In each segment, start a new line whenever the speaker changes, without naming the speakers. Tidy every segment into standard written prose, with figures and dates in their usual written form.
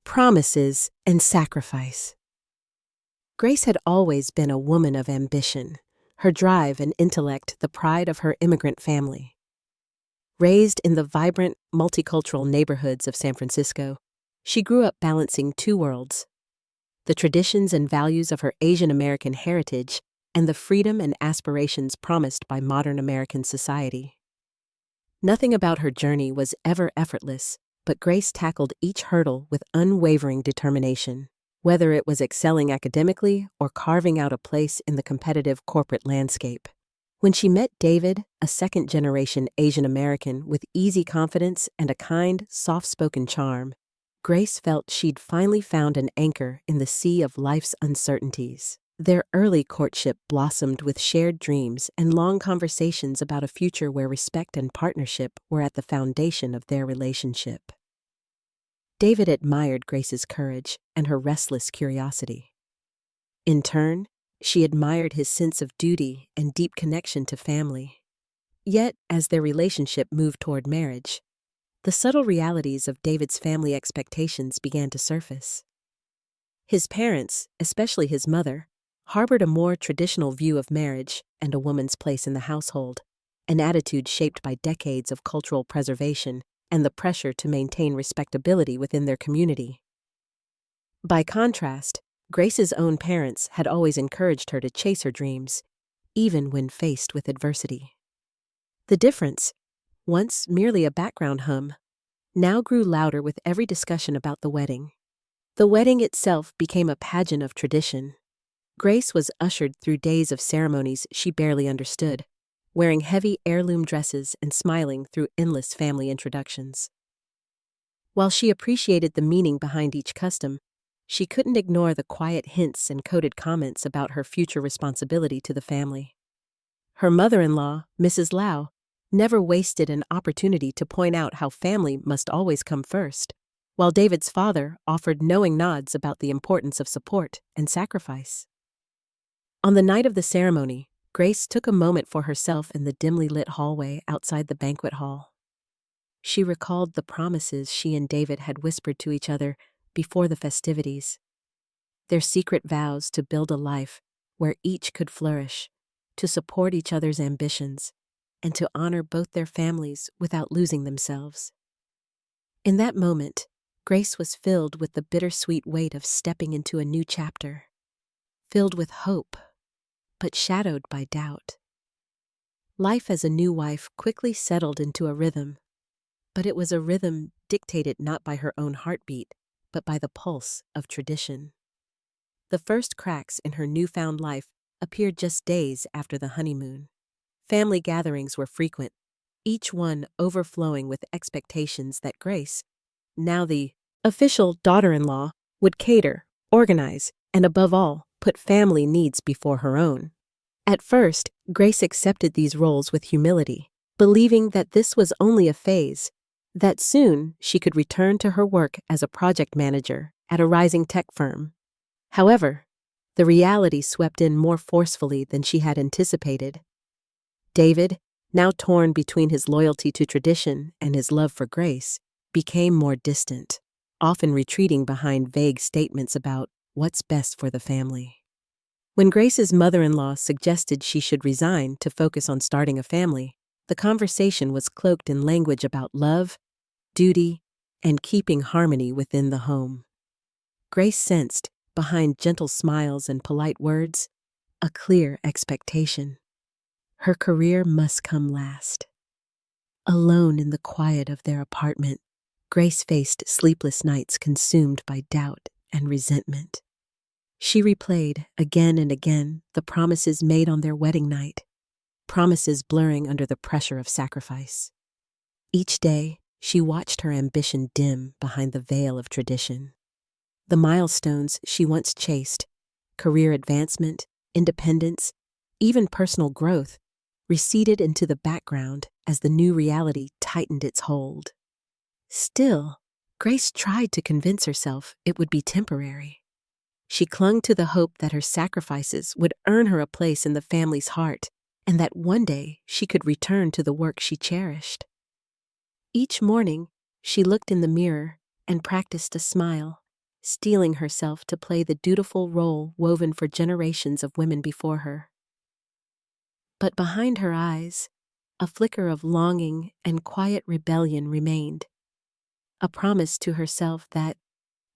promises, and sacrifice. Grace had always been a woman of ambition, her drive and intellect the pride of her immigrant family. Raised in the vibrant, multicultural neighborhoods of San Francisco, she grew up balancing two worlds: the traditions and values of her Asian American heritage and the freedom and aspirations promised by modern American society. Nothing about her journey was ever effortless, but Grace tackled each hurdle with unwavering determination, whether it was excelling academically or carving out a place in the competitive corporate landscape. When she met David, a second-generation Asian American with easy confidence and a kind, soft-spoken charm, Grace felt she'd finally found an anchor in the sea of life's uncertainties. Their early courtship blossomed with shared dreams and long conversations about a future where respect and partnership were at the foundation of their relationship. David admired Grace's courage and her restless curiosity. In turn, she admired his sense of duty and deep connection to family. Yet, as their relationship moved toward marriage, the subtle realities of David's family expectations began to surface. His parents, especially his mother, harbored a more traditional view of marriage and a woman's place in the household, an attitude shaped by decades of cultural preservation and the pressure to maintain respectability within their community. By contrast, Grace's own parents had always encouraged her to chase her dreams, even when faced with adversity. The difference, once merely a background hum, now grew louder with every discussion about the wedding. The wedding itself became a pageant of tradition. Grace was ushered through days of ceremonies she barely understood, wearing heavy heirloom dresses and smiling through endless family introductions. While she appreciated the meaning behind each custom, she couldn't ignore the quiet hints and coded comments about her future responsibility to the family. Her mother-in-law, Mrs. Lau, never wasted an opportunity to point out how family must always come first, while David's father offered knowing nods about the importance of support and sacrifice. On the night of the ceremony, Grace took a moment for herself in the dimly lit hallway outside the banquet hall. She recalled the promises she and David had whispered to each other before the festivities, their secret vows to build a life where each could flourish, to support each other's ambitions, and to honor both their families without losing themselves. In that moment, Grace was filled with the bittersweet weight of stepping into a new chapter, filled with hope, but shadowed by doubt. Life as a new wife quickly settled into a rhythm, but it was a rhythm dictated not by her own heartbeat, but by the pulse of tradition. The first cracks in her newfound life appeared just days after the honeymoon. Family gatherings were frequent, each one overflowing with expectations that Grace, now the official daughter-in-law, would cater, organize, and above all, put family needs before her own. At first, Grace accepted these roles with humility, believing that this was only a phase, that soon she could return to her work as a project manager at a rising tech firm. However, the reality swept in more forcefully than she had anticipated. David, now torn between his loyalty to tradition and his love for Grace, became more distant, often retreating behind vague statements about what's best for the family. When Grace's mother-in-law suggested she should resign to focus on starting a family, the conversation was cloaked in language about love, duty, and keeping harmony within the home. Grace sensed, behind gentle smiles and polite words, a clear expectation. Her career must come last. Alone in the quiet of their apartment, Grace faced sleepless nights consumed by doubt and resentment. She replayed again and again the promises made on their wedding night, promises blurring under the pressure of sacrifice. Each day, she watched her ambition dim behind the veil of tradition. The milestones she once chased, career advancement, independence, even personal growth, receded into the background as the new reality tightened its hold. Still, Grace tried to convince herself it would be temporary. She clung to the hope that her sacrifices would earn her a place in the family's heart, and that one day she could return to the work she cherished. Each morning, she looked in the mirror and practiced a smile, steeling herself to play the dutiful role woven for generations of women before her. But behind her eyes, a flicker of longing and quiet rebellion remained, a promise to herself that,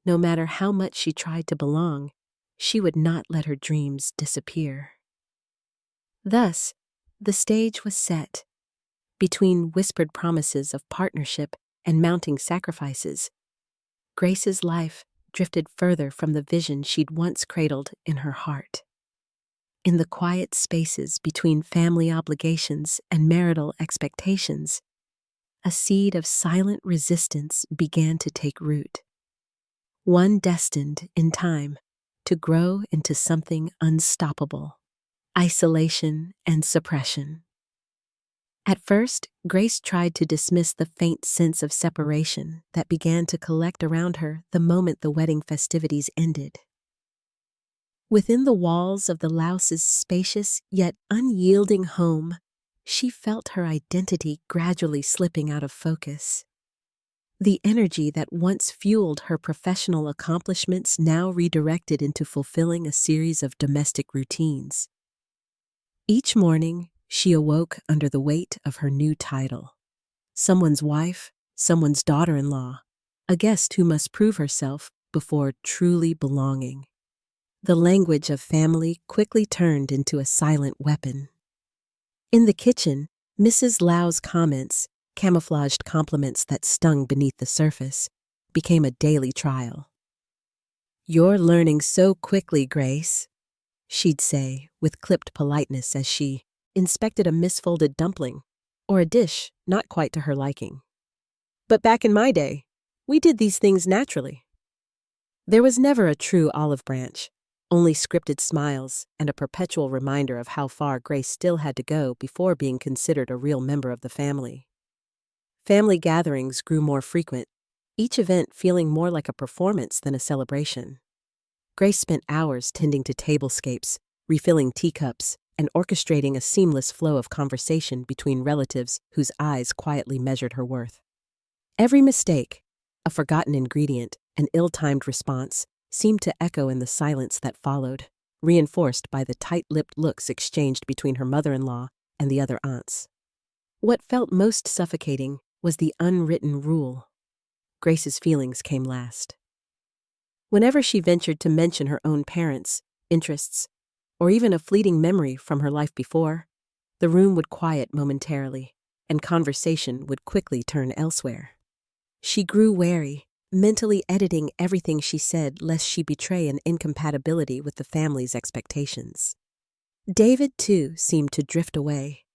no matter how much she tried to belong, she would not let her dreams disappear. Thus, the stage was set. Between whispered promises of partnership and mounting sacrifices, Grace's life drifted further from the vision she'd once cradled in her heart. In the quiet spaces between family obligations and marital expectations, a seed of silent resistance began to take root. One destined, in time, to grow into something unstoppable: isolation and suppression. At first, Grace tried to dismiss the faint sense of separation that began to collect around her the moment the wedding festivities ended. Within the walls of the Louses' spacious yet unyielding home, she felt her identity gradually slipping out of focus. The energy that once fueled her professional accomplishments now redirected into fulfilling a series of domestic routines. Each morning, she awoke under the weight of her new title. Someone's wife, someone's daughter-in-law, a guest who must prove herself before truly belonging. The language of family quickly turned into a silent weapon. In the kitchen, Mrs. Lau's comments, camouflaged compliments that stung beneath the surface, became a daily trial. "You're learning so quickly, Grace," she'd say with clipped politeness as she inspected a misfolded dumpling or a dish not quite to her liking. "But back in my day, we did these things naturally." There was never a true olive branch, only scripted smiles and a perpetual reminder of how far Grace still had to go before being considered a real member of the family. Family gatherings grew more frequent, each event feeling more like a performance than a celebration. Grace spent hours tending to tablescapes, refilling teacups, and orchestrating a seamless flow of conversation between relatives whose eyes quietly measured her worth. Every mistake, a forgotten ingredient, an ill-timed response, seemed to echo in the silence that followed, reinforced by the tight-lipped looks exchanged between her mother-in-law and the other aunts. What felt most suffocating was the unwritten rule: Grace's feelings came last. Whenever she ventured to mention her own parents, interests, or even a fleeting memory from her life before, the room would quiet momentarily, and conversation would quickly turn elsewhere. She grew wary, mentally editing everything she said lest she betray an incompatibility with the family's expectations. David, too, seemed to drift away.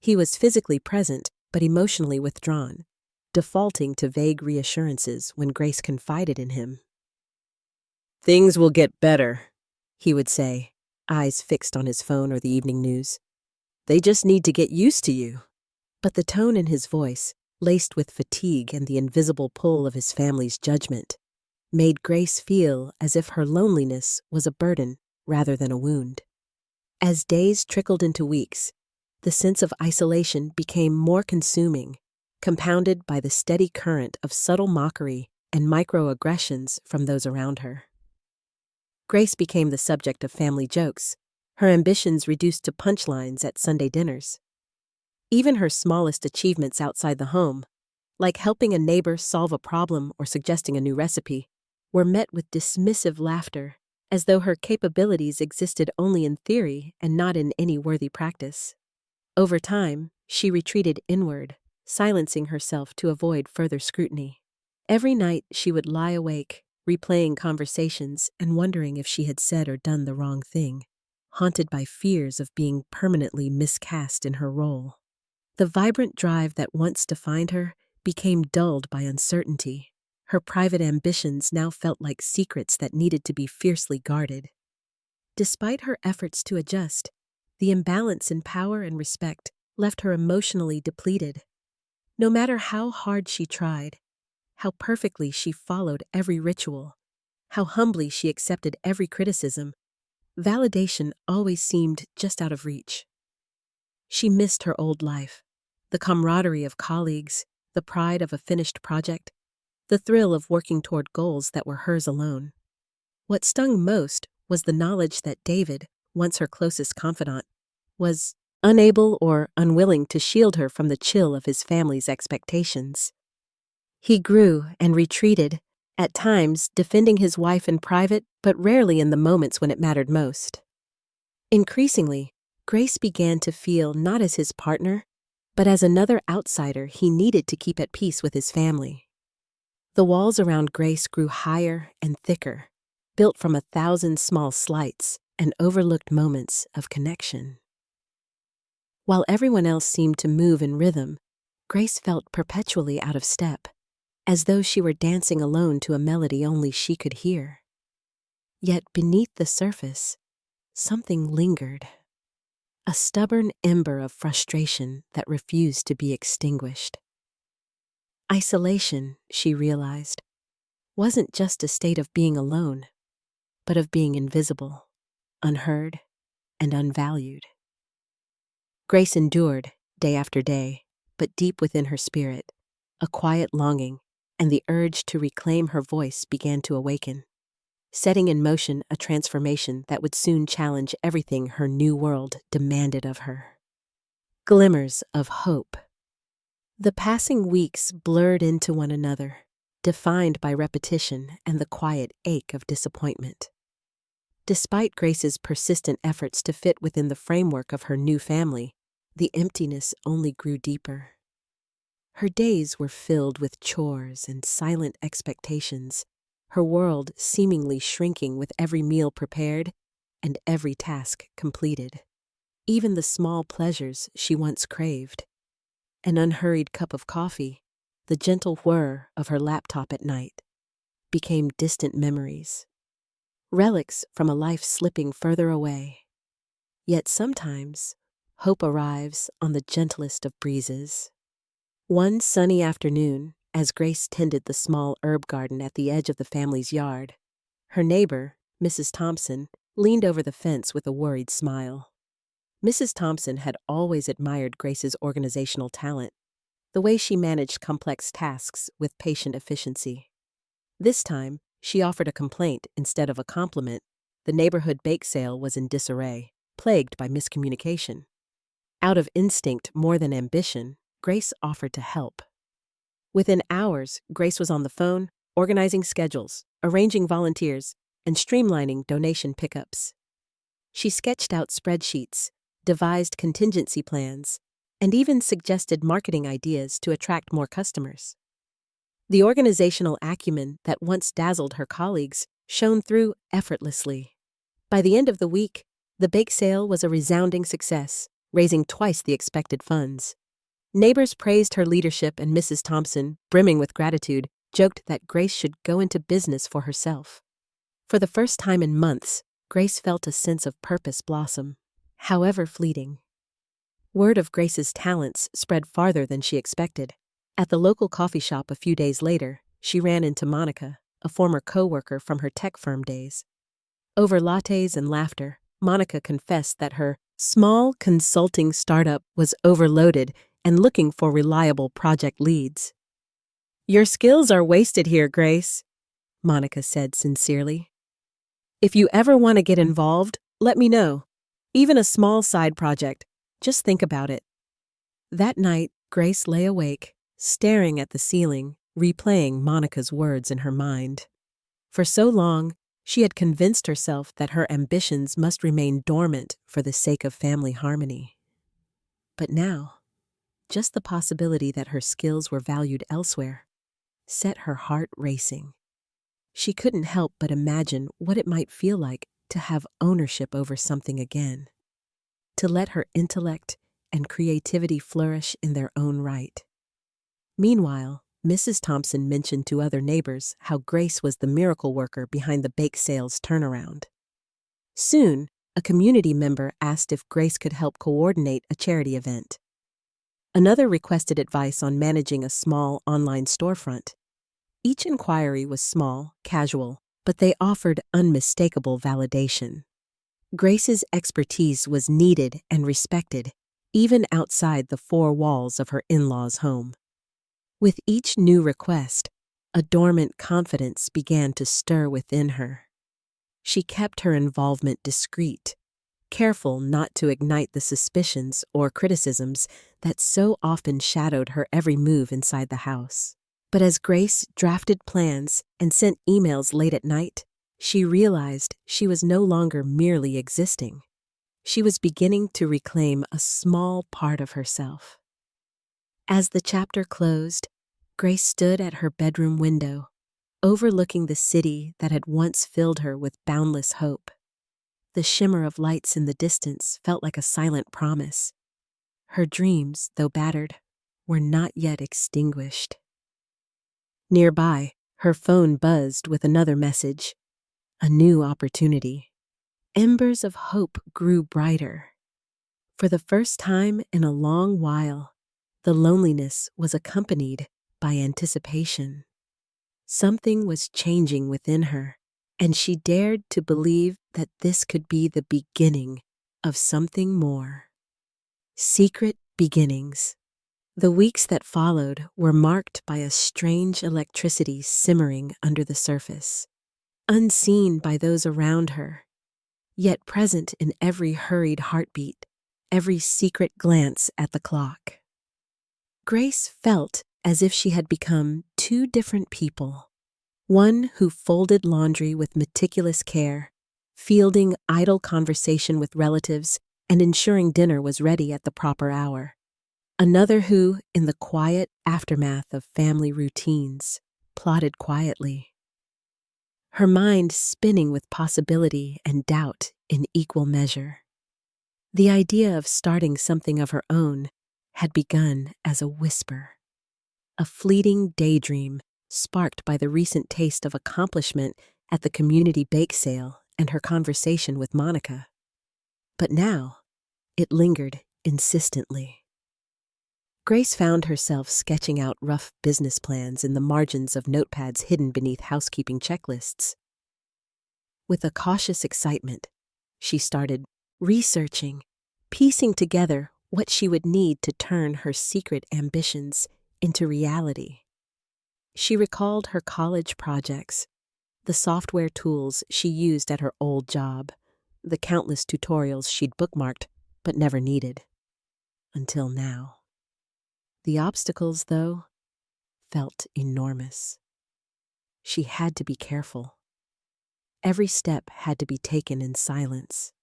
He was physically present, but emotionally withdrawn, defaulting to vague reassurances when Grace confided in him. "Things will get better," he would say, eyes fixed on his phone or the evening news. "They just need to get used to you." But the tone in his voice, laced with fatigue and the invisible pull of his family's judgment, made Grace feel as if her loneliness was a burden rather than a wound. As days trickled into weeks, the sense of isolation became more consuming, compounded by the steady current of subtle mockery and microaggressions from those around her. Grace became the subject of family jokes, her ambitions reduced to punchlines at Sunday dinners. Even her smallest achievements outside the home, like helping a neighbor solve a problem or suggesting a new recipe, were met with dismissive laughter, as though her capabilities existed only in theory and not in any worthy practice. Over time, she retreated inward, silencing herself to avoid further scrutiny. Every night she would lie awake, replaying conversations and wondering if she had said or done the wrong thing, haunted by fears of being permanently miscast in her role. The vibrant drive that once defined her became dulled by uncertainty. Her private ambitions now felt like secrets that needed to be fiercely guarded. Despite her efforts to adjust, the imbalance in power and respect left her emotionally depleted. No matter how hard she tried, how perfectly she followed every ritual, how humbly she accepted every criticism, validation always seemed just out of reach. She missed her old life, the camaraderie of colleagues, the pride of a finished project, the thrill of working toward goals that were hers alone. What stung most was the knowledge that David, once her closest confidant, was unable or unwilling to shield her from the chill of his family's expectations. He grew and retreated, at times defending his wife in private but rarely in the moments when it mattered most. Increasingly, Grace began to feel not as his partner, but as another outsider he needed to keep at peace with his family. The walls around Grace grew higher and thicker, built from 1,000 small slights and overlooked moments of connection. While everyone else seemed to move in rhythm, Grace felt perpetually out of step, as though she were dancing alone to a melody only she could hear. Yet beneath the surface, something lingered, a stubborn ember of frustration that refused to be extinguished. Isolation, she realized, wasn't just a state of being alone, but of being invisible, unheard, and unvalued. Grace endured, day after day, but deep within her spirit, a quiet longing and the urge to reclaim her voice began to awaken, setting in motion a transformation that would soon challenge everything her new world demanded of her. Glimmers of hope. The passing weeks blurred into one another, defined by repetition and the quiet ache of disappointment. Despite Grace's persistent efforts to fit within the framework of her new family, the emptiness only grew deeper. Her days were filled with chores and silent expectations, her world seemingly shrinking with every meal prepared and every task completed. Even the small pleasures she once craved, an unhurried cup of coffee, the gentle whir of her laptop at night, became distant memories, relics from a life slipping further away. Yet sometimes, hope arrives on the gentlest of breezes. One sunny afternoon, as Grace tended the small herb garden at the edge of the family's yard, her neighbor, Mrs. Thompson, leaned over the fence with a worried smile. Mrs. Thompson had always admired Grace's organizational talent, the way she managed complex tasks with patient efficiency. This time, she offered a complaint instead of a compliment. The neighborhood bake sale was in disarray, plagued by miscommunication. Out of instinct more than ambition, Grace offered to help. Within hours, Grace was on the phone, organizing schedules, arranging volunteers, and streamlining donation pickups. She sketched out spreadsheets, devised contingency plans, and even suggested marketing ideas to attract more customers. The organizational acumen that once dazzled her colleagues shone through effortlessly. By the end of the week, the bake sale was a resounding success, raising twice the expected funds. Neighbors praised her leadership, and Mrs. Thompson, brimming with gratitude, joked that Grace should go into business for herself. For the first time in months, Grace felt a sense of purpose blossom, however fleeting. Word of Grace's talents spread farther than she expected. At the local coffee shop a few days later, she ran into Monica, a former co-worker from her tech firm days. Over lattes and laughter, Monica confessed that her small consulting startup was overloaded and looking for reliable project leads. "Your skills are wasted here, Grace," Monica said sincerely. "If you ever want to get involved, let me know. Even a small side project. Just think about it." That night, Grace lay awake, staring at the ceiling, replaying Monica's words in her mind. For so long, she had convinced herself that her ambitions must remain dormant for the sake of family harmony. But now, just the possibility that her skills were valued elsewhere set her heart racing. She couldn't help but imagine what it might feel like to have ownership over something again, to let her intellect and creativity flourish in their own right. Meanwhile, Mrs. Thompson mentioned to other neighbors how Grace was the miracle worker behind the bake sale's turnaround. Soon, a community member asked if Grace could help coordinate a charity event. Another requested advice on managing a small online storefront. Each inquiry was small, casual, but they offered unmistakable validation. Grace's expertise was needed and respected, even outside the four walls of her in-laws' home. With each new request, a dormant confidence began to stir within her. She kept her involvement discreet, careful not to ignite the suspicions or criticisms that so often shadowed her every move inside the house. But as Grace drafted plans and sent emails late at night, she realized she was no longer merely existing. She was beginning to reclaim a small part of herself. As the chapter closed, Grace stood at her bedroom window, overlooking the city that had once filled her with boundless hope. The shimmer of lights in the distance felt like a silent promise. Her dreams, though battered, were not yet extinguished. Nearby, her phone buzzed with another message, a new opportunity. Embers of hope grew brighter. For the first time in a long while, the loneliness was accompanied by anticipation. Something was changing within her, and she dared to believe that this could be the beginning of something more. Secret beginnings. The weeks that followed were marked by a strange electricity simmering under the surface, unseen by those around her, yet present in every hurried heartbeat, every secret glance at the clock. Grace felt as if she had become two different people. One who folded laundry with meticulous care, fielding idle conversation with relatives, and ensuring dinner was ready at the proper hour. Another who, in the quiet aftermath of family routines, plodded quietly. Her mind spinning with possibility and doubt in equal measure. The idea of starting something of her own had begun as a whisper, a fleeting daydream sparked by the recent taste of accomplishment at the community bake sale and her conversation with Monica. But now, it lingered insistently. Grace found herself sketching out rough business plans in the margins of notepads hidden beneath housekeeping checklists. With a cautious excitement, she started researching, piecing together what she would need to turn her secret ambitions into reality. She recalled her college projects, the software tools she used at her old job, the countless tutorials she'd bookmarked but never needed. Until now. The obstacles, though, felt enormous. She had to be careful. Every step had to be taken in silence.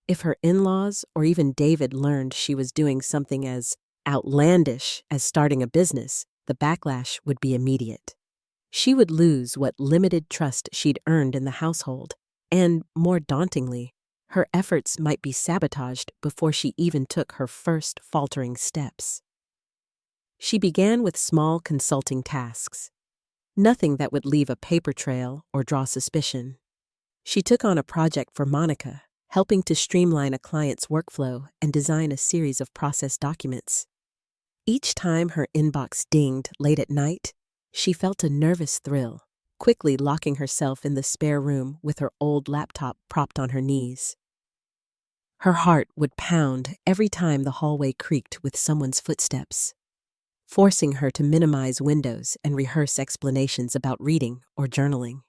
If her in-laws or even David learned she was doing something as outlandish as starting a business, the backlash would be immediate. She would lose what limited trust she'd earned in the household, and, more dauntingly, her efforts might be sabotaged before she even took her first faltering steps. She began with small consulting tasks, nothing that would leave a paper trail or draw suspicion. She took on a project for Monica, helping to streamline a client's workflow and design a series of process documents. Each time her inbox dinged late at night, she felt a nervous thrill, quickly locking herself in the spare room with her old laptop propped on her knees. Her heart would pound every time the hallway creaked with someone's footsteps, forcing her to minimize windows and rehearse explanations about reading or journaling.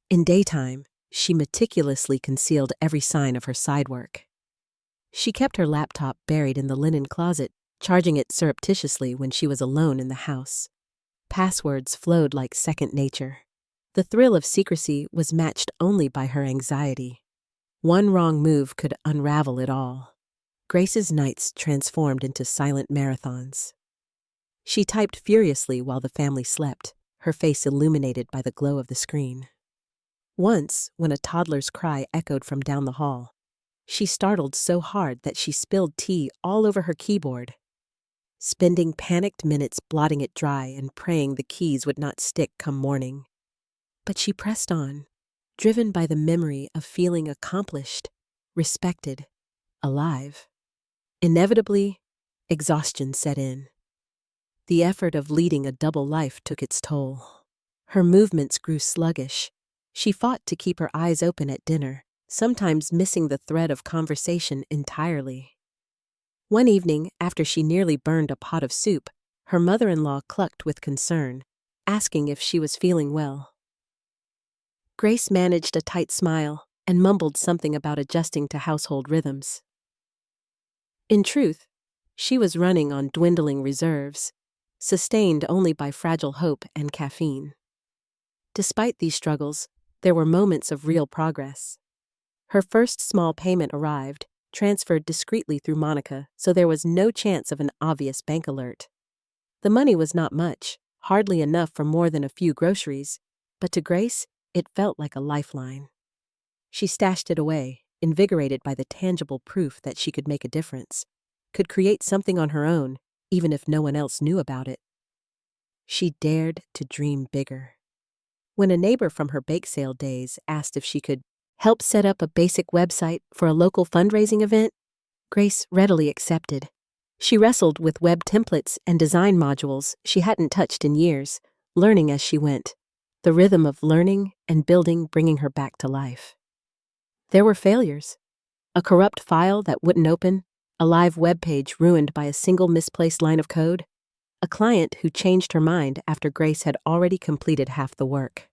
In daytime, she meticulously concealed every sign of her side work. She kept her laptop buried in the linen closet, charging it surreptitiously when she was alone in the house. Passwords flowed like second nature. The thrill of secrecy was matched only by her anxiety. One wrong move could unravel it all. Grace's nights transformed into silent marathons. She typed furiously while the family slept, her face illuminated by the glow of the screen. Once, when a toddler's cry echoed from down the hall, she startled so hard that she spilled tea all over her keyboard, spending panicked minutes blotting it dry and praying the keys would not stick come morning. But she pressed on, driven by the memory of feeling accomplished, respected, alive. Inevitably, exhaustion set in. The effort of leading a double life took its toll. Her movements grew sluggish. She fought to keep her eyes open at dinner, sometimes missing the thread of conversation entirely. One evening, after she nearly burned a pot of soup, her mother-in-law clucked with concern, asking if she was feeling well. Grace managed a tight smile and mumbled something about adjusting to household rhythms. In truth, she was running on dwindling reserves, sustained only by fragile hope and caffeine. Despite these struggles, there were moments of real progress. Her first small payment arrived, transferred discreetly through Monica, so there was no chance of an obvious bank alert. The money was not much, hardly enough for more than a few groceries, but to Grace, it felt like a lifeline. She stashed it away, invigorated by the tangible proof that she could make a difference, could create something on her own, even if no one else knew about it. She dared to dream bigger. When a neighbor from her bake sale days asked if she could help set up a basic website for a local fundraising event, Grace readily accepted. She wrestled with web templates and design modules she hadn't touched in years, learning as she went, the rhythm of learning and building bringing her back to life. There were failures. A corrupt file that wouldn't open, a live web page ruined by a single misplaced line of code, a client who changed her mind after Grace had already completed half the work.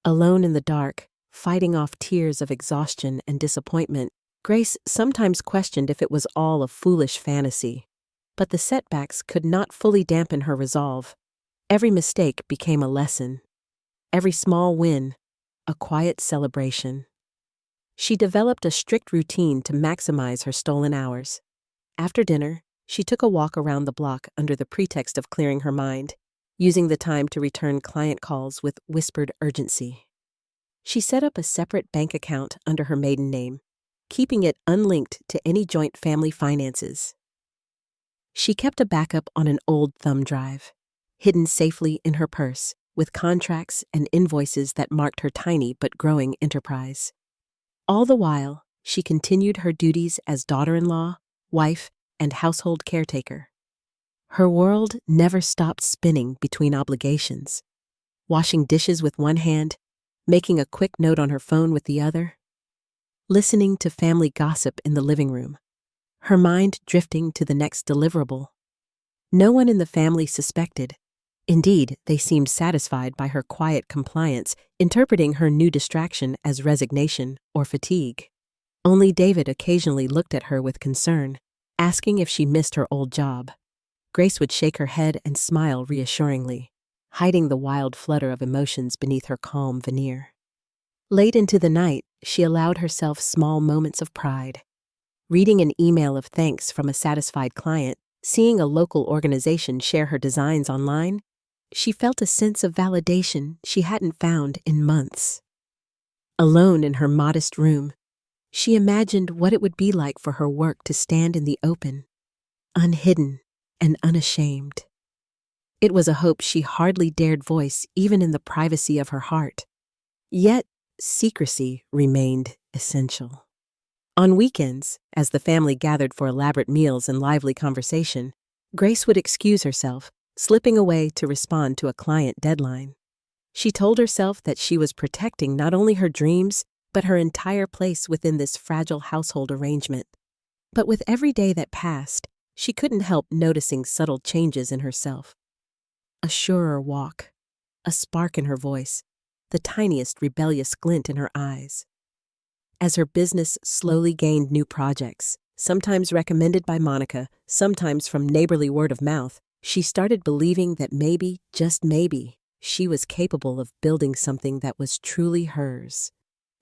Alone in the dark, fighting off tears of exhaustion and disappointment, Grace sometimes questioned if it was all a foolish fantasy. But the setbacks could not fully dampen her resolve. Every mistake became a lesson. Every small win, a quiet celebration. She developed a strict routine to maximize her stolen hours. After dinner, she took a walk around the block under the pretext of clearing her mind, using the time to return client calls with whispered urgency. She set up a separate bank account under her maiden name, keeping it unlinked to any joint family finances. She kept a backup on an old thumb drive, hidden safely in her purse, with contracts and invoices that marked her tiny but growing enterprise. All the while, she continued her duties as daughter-in-law, wife, and household caretaker. Her world never stopped spinning between obligations, washing dishes with one hand, making a quick note on her phone with the other, listening to family gossip in the living room, her mind drifting to the next deliverable. No one in the family suspected. Indeed, they seemed satisfied by her quiet compliance, interpreting her new distraction as resignation or fatigue. Only David occasionally looked at her with concern, asking if she missed her old job. Grace would shake her head and smile reassuringly, hiding the wild flutter of emotions beneath her calm veneer. Late into the night, she allowed herself small moments of pride. Reading an email of thanks from a satisfied client, seeing a local organization share her designs online, she felt a sense of validation she hadn't found in months. Alone in her modest room, she imagined what it would be like for her work to stand in the open, unhidden and unashamed. It was a hope she hardly dared voice even in the privacy of her heart. Yet, secrecy remained essential. On weekends, as the family gathered for elaborate meals and lively conversation, Grace would excuse herself, slipping away to respond to a client deadline. She told herself that she was protecting not only her dreams, but her entire place within this fragile household arrangement. But with every day that passed, she couldn't help noticing subtle changes in herself. A surer walk, a spark in her voice, the tiniest rebellious glint in her eyes. As her business slowly gained new projects, sometimes recommended by Monica, sometimes from neighborly word of mouth, she started believing that maybe, just maybe, she was capable of building something that was truly hers.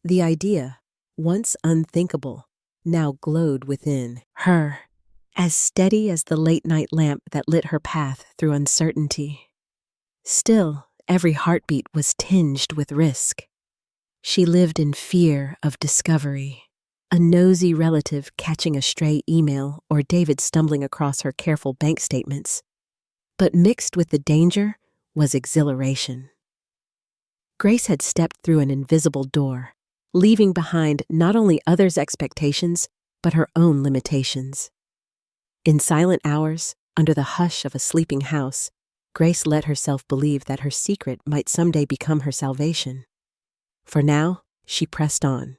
The idea, once unthinkable, now glowed within her, as steady as the late-night lamp that lit her path through uncertainty. Still, every heartbeat was tinged with risk. She lived in fear of discovery, a nosy relative catching a stray email or David stumbling across her careful bank statements. But mixed with the danger was exhilaration. Grace had stepped through an invisible door, leaving behind not only others' expectations, but her own limitations. In silent hours, under the hush of a sleeping house, Grace let herself believe that her secret might someday become her salvation. For now, she pressed on,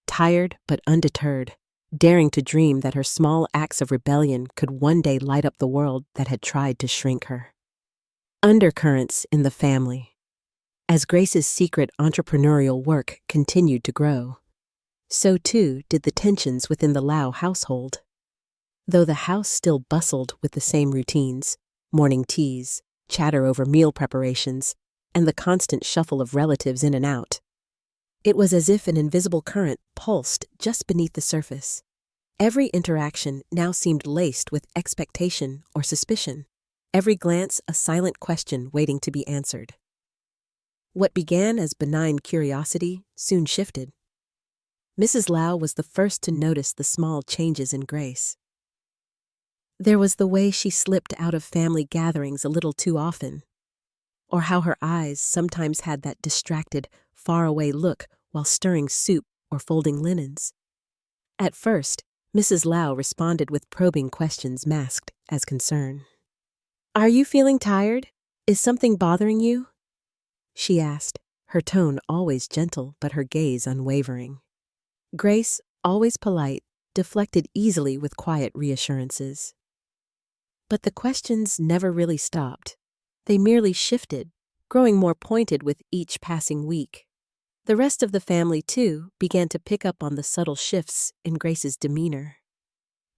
tired but undeterred, daring to dream that her small acts of rebellion could one day light up the world that had tried to shrink her. Undercurrents in the family. As Grace's secret entrepreneurial work continued to grow, so too did the tensions within the Lau household. Though the house still bustled with the same routines, morning teas, chatter over meal preparations, and the constant shuffle of relatives in and out, it was as if an invisible current pulsed just beneath the surface. Every interaction now seemed laced with expectation or suspicion, every glance a silent question waiting to be answered. What began as benign curiosity soon shifted. Mrs. Lau was the first to notice the small changes in Grace. There was the way she slipped out of family gatherings a little too often, or how her eyes sometimes had that distracted, faraway look while stirring soup or folding linens. At first, Mrs. Lau responded with probing questions masked as concern. "Are you feeling tired? Is something bothering you?" she asked, her tone always gentle but her gaze unwavering. Grace, always polite, deflected easily with quiet reassurances. But the questions never really stopped. They merely shifted, growing more pointed with each passing week. The rest of the family, too, began to pick up on the subtle shifts in Grace's demeanor.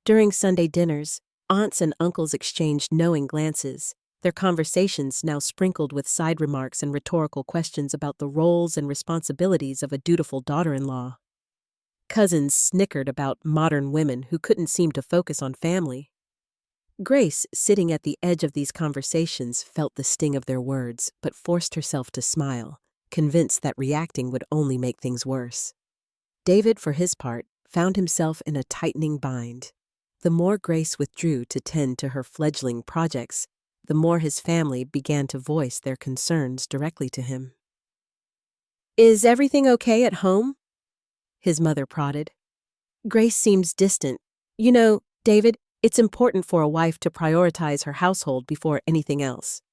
During Sunday dinners, aunts and uncles exchanged knowing glances, their conversations now sprinkled with side remarks and rhetorical questions about the roles and responsibilities of a dutiful daughter-in-law. Cousins snickered about modern women who couldn't seem to focus on family. Grace, sitting at the edge of these conversations, felt the sting of their words, but forced herself to smile, convinced that reacting would only make things worse. David, for his part, found himself in a tightening bind. The more Grace withdrew to tend to her fledgling projects, the more his family began to voice their concerns directly to him. "Is everything okay at home?" his mother prodded. Grace seems distant. "You know, David, it's important for a wife to prioritize her household before anything else."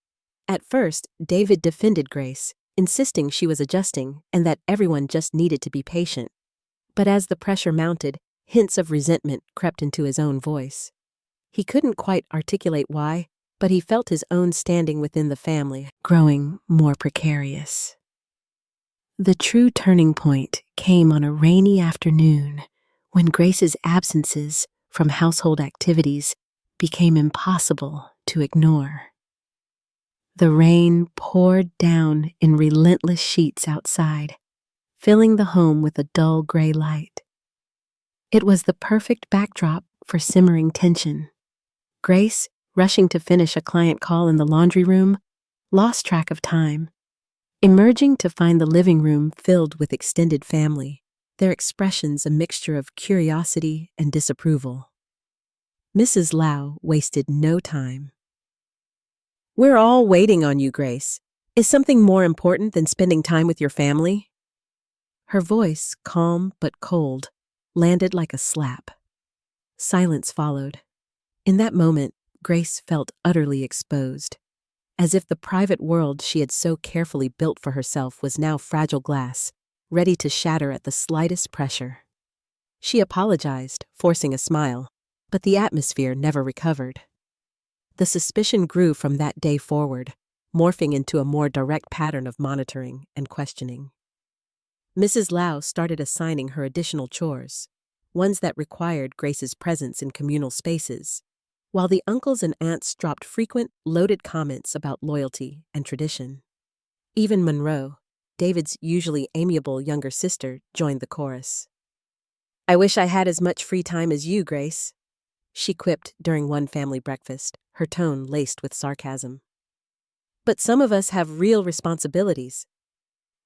At first, David defended Grace, insisting she was adjusting and that everyone just needed to be patient. But as the pressure mounted, hints of resentment crept into his own voice. He couldn't quite articulate why, but he felt his own standing within the family growing more precarious. The true turning point came on a rainy afternoon when Grace's absences from household activities became impossible to ignore. The rain poured down in relentless sheets outside, filling the home with a dull gray light. It was the perfect backdrop for simmering tension. Grace, rushing to finish a client call in the laundry room, lost track of time. Emerging to find the living room filled with extended family, their expressions a mixture of curiosity and disapproval. Mrs. Lau wasted no time. "We're all waiting on you, Grace. Is something more important than spending time with your family?" Her voice, calm but cold, landed like a slap. Silence followed. In that moment, Grace felt utterly exposed, as if the private world she had so carefully built for herself was now fragile glass, ready to shatter at the slightest pressure. She apologized, forcing a smile, but the atmosphere never recovered. The suspicion grew from that day forward, morphing into a more direct pattern of monitoring and questioning. Mrs. Lau started assigning her additional chores, ones that required Grace's presence in communal spaces, while the uncles and aunts dropped frequent, loaded comments about loyalty and tradition. Even Monroe, David's usually amiable younger sister, joined the chorus. "I wish I had as much free time as you, Grace," she quipped during one family breakfast, her tone laced with sarcasm. "But some of us have real responsibilities."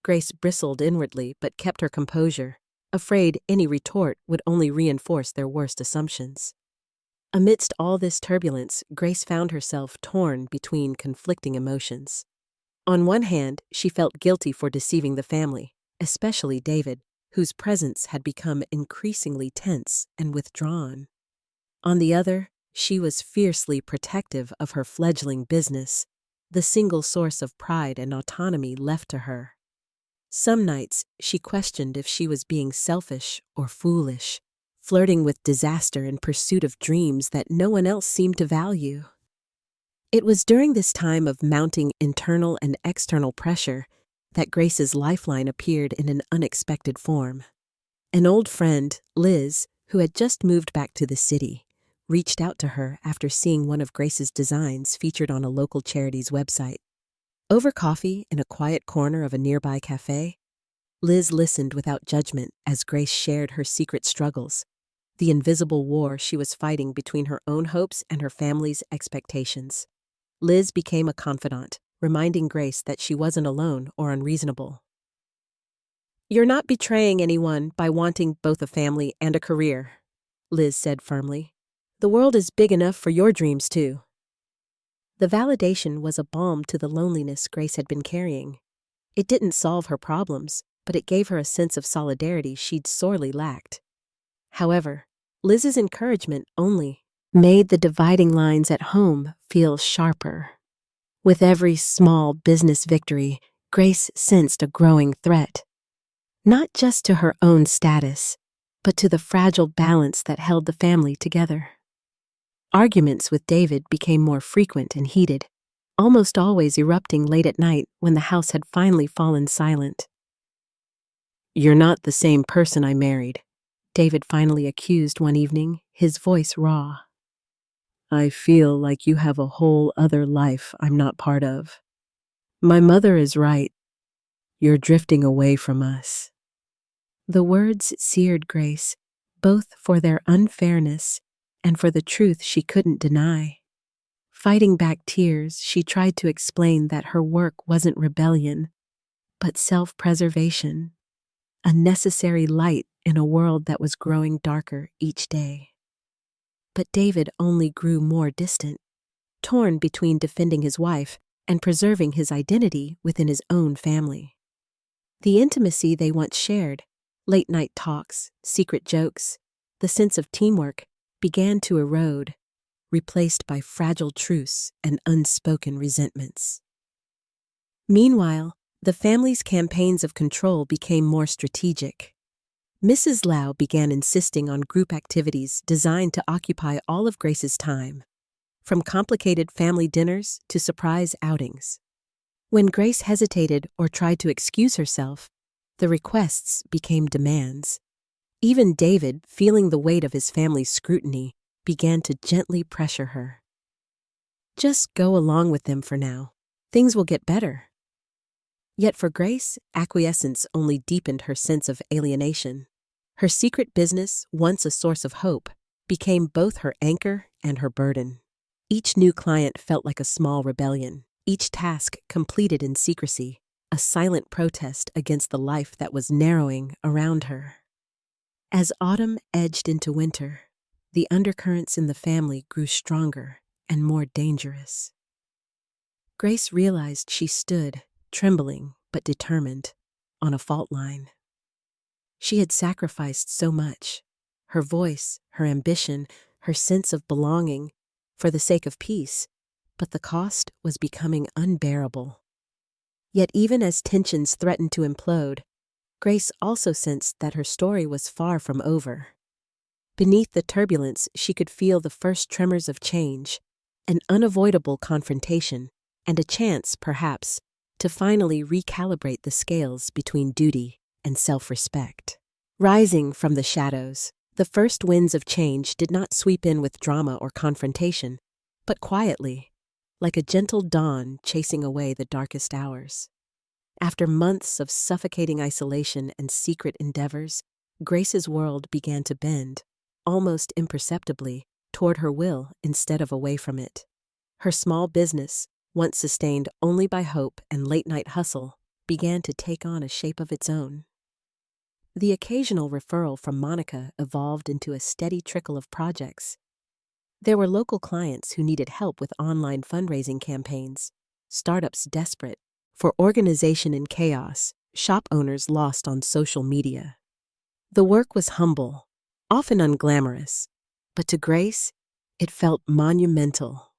Grace bristled inwardly but kept her composure, afraid any retort would only reinforce their worst assumptions. Amidst all this turbulence, Grace found herself torn between conflicting emotions. On one hand, she felt guilty for deceiving the family, especially David, whose presence had become increasingly tense and withdrawn. On the other, she was fiercely protective of her fledgling business, the single source of pride and autonomy left to her. Some nights, she questioned if she was being selfish or foolish, flirting with disaster in pursuit of dreams that no one else seemed to value. It was during this time of mounting internal and external pressure that Grace's lifeline appeared in an unexpected form. An old friend, Liz, who had just moved back to the city, reached out to her after seeing one of Grace's designs featured on a local charity's website. Over coffee in a quiet corner of a nearby cafe, Liz listened without judgment as Grace shared her secret struggles, the invisible war she was fighting between her own hopes and her family's expectations. Liz became a confidant, reminding Grace that she wasn't alone or unreasonable. "You're not betraying anyone by wanting both a family and a career," Liz said firmly. "The world is big enough for your dreams, too." The validation was a balm to the loneliness Grace had been carrying. It didn't solve her problems, but it gave her a sense of solidarity she'd sorely lacked. However, Liz's encouragement only made the dividing lines at home feel sharper. With every small business victory, Grace sensed a growing threat. Not just to her own status, but to the fragile balance that held the family together. Arguments with David became more frequent and heated, almost always erupting late at night when the house had finally fallen silent. "You're not the same person I married," David finally accused one evening, his voice raw. "I feel like you have a whole other life I'm not part of. My mother is right. You're drifting away from us." The words seared Grace, both for their unfairness and for the truth she couldn't deny. Fighting back tears, she tried to explain that her work wasn't rebellion, but self-preservation, a necessary light in a world that was growing darker each day. But David only grew more distant, torn between defending his wife and preserving his identity within his own family. The intimacy they once shared, late-night talks, secret jokes, the sense of teamwork, began to erode, replaced by fragile truce and unspoken resentments. Meanwhile, the family's campaigns of control became more strategic. Mrs. Lau began insisting on group activities designed to occupy all of Grace's time, from complicated family dinners to surprise outings. When Grace hesitated or tried to excuse herself, the requests became demands. Even David, feeling the weight of his family's scrutiny, began to gently pressure her. "Just go along with them for now. Things will get better." Yet for Grace, acquiescence only deepened her sense of alienation. Her secret business, once a source of hope, became both her anchor and her burden. Each new client felt like a small rebellion, each task completed in secrecy, a silent protest against the life that was narrowing around her. As autumn edged into winter, the undercurrents in the family grew stronger and more dangerous. Grace realized she stood, trembling but determined, on a fault line. She had sacrificed so much, her voice, her ambition, her sense of belonging, for the sake of peace, but the cost was becoming unbearable. Yet even as tensions threatened to implode, Grace also sensed that her story was far from over. Beneath the turbulence, she could feel the first tremors of change, an unavoidable confrontation, and a chance, perhaps, to finally recalibrate the scales between duty and self-respect. Rising from the shadows, the first winds of change did not sweep in with drama or confrontation, but quietly, like a gentle dawn chasing away the darkest hours. After months of suffocating isolation and secret endeavors, Grace's world began to bend, almost imperceptibly, toward her will instead of away from it. Her small business, once sustained only by hope and late-night hustle, began to take on a shape of its own. The occasional referral from Monica evolved into a steady trickle of projects. There were local clients who needed help with online fundraising campaigns, startups desperate for organization in chaos, shop owners lost on social media. The work was humble, often unglamorous, but to Grace, it felt monumental.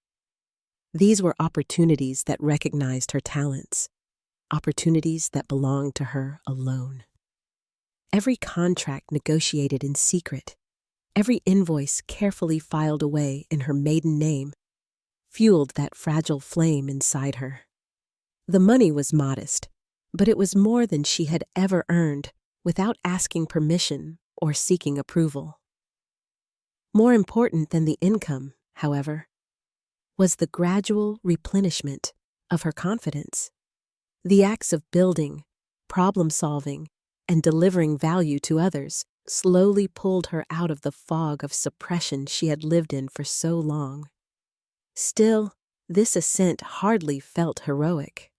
These were opportunities that recognized her talents, opportunities that belonged to her alone. Every contract negotiated in secret, every invoice carefully filed away in her maiden name, fueled that fragile flame inside her. The money was modest, but it was more than she had ever earned without asking permission or seeking approval. More important than the income, however, was the gradual replenishment of her confidence. The acts of building, problem-solving, and delivering value to others slowly pulled her out of the fog of suppression she had lived in for so long. Still, this ascent hardly felt heroic.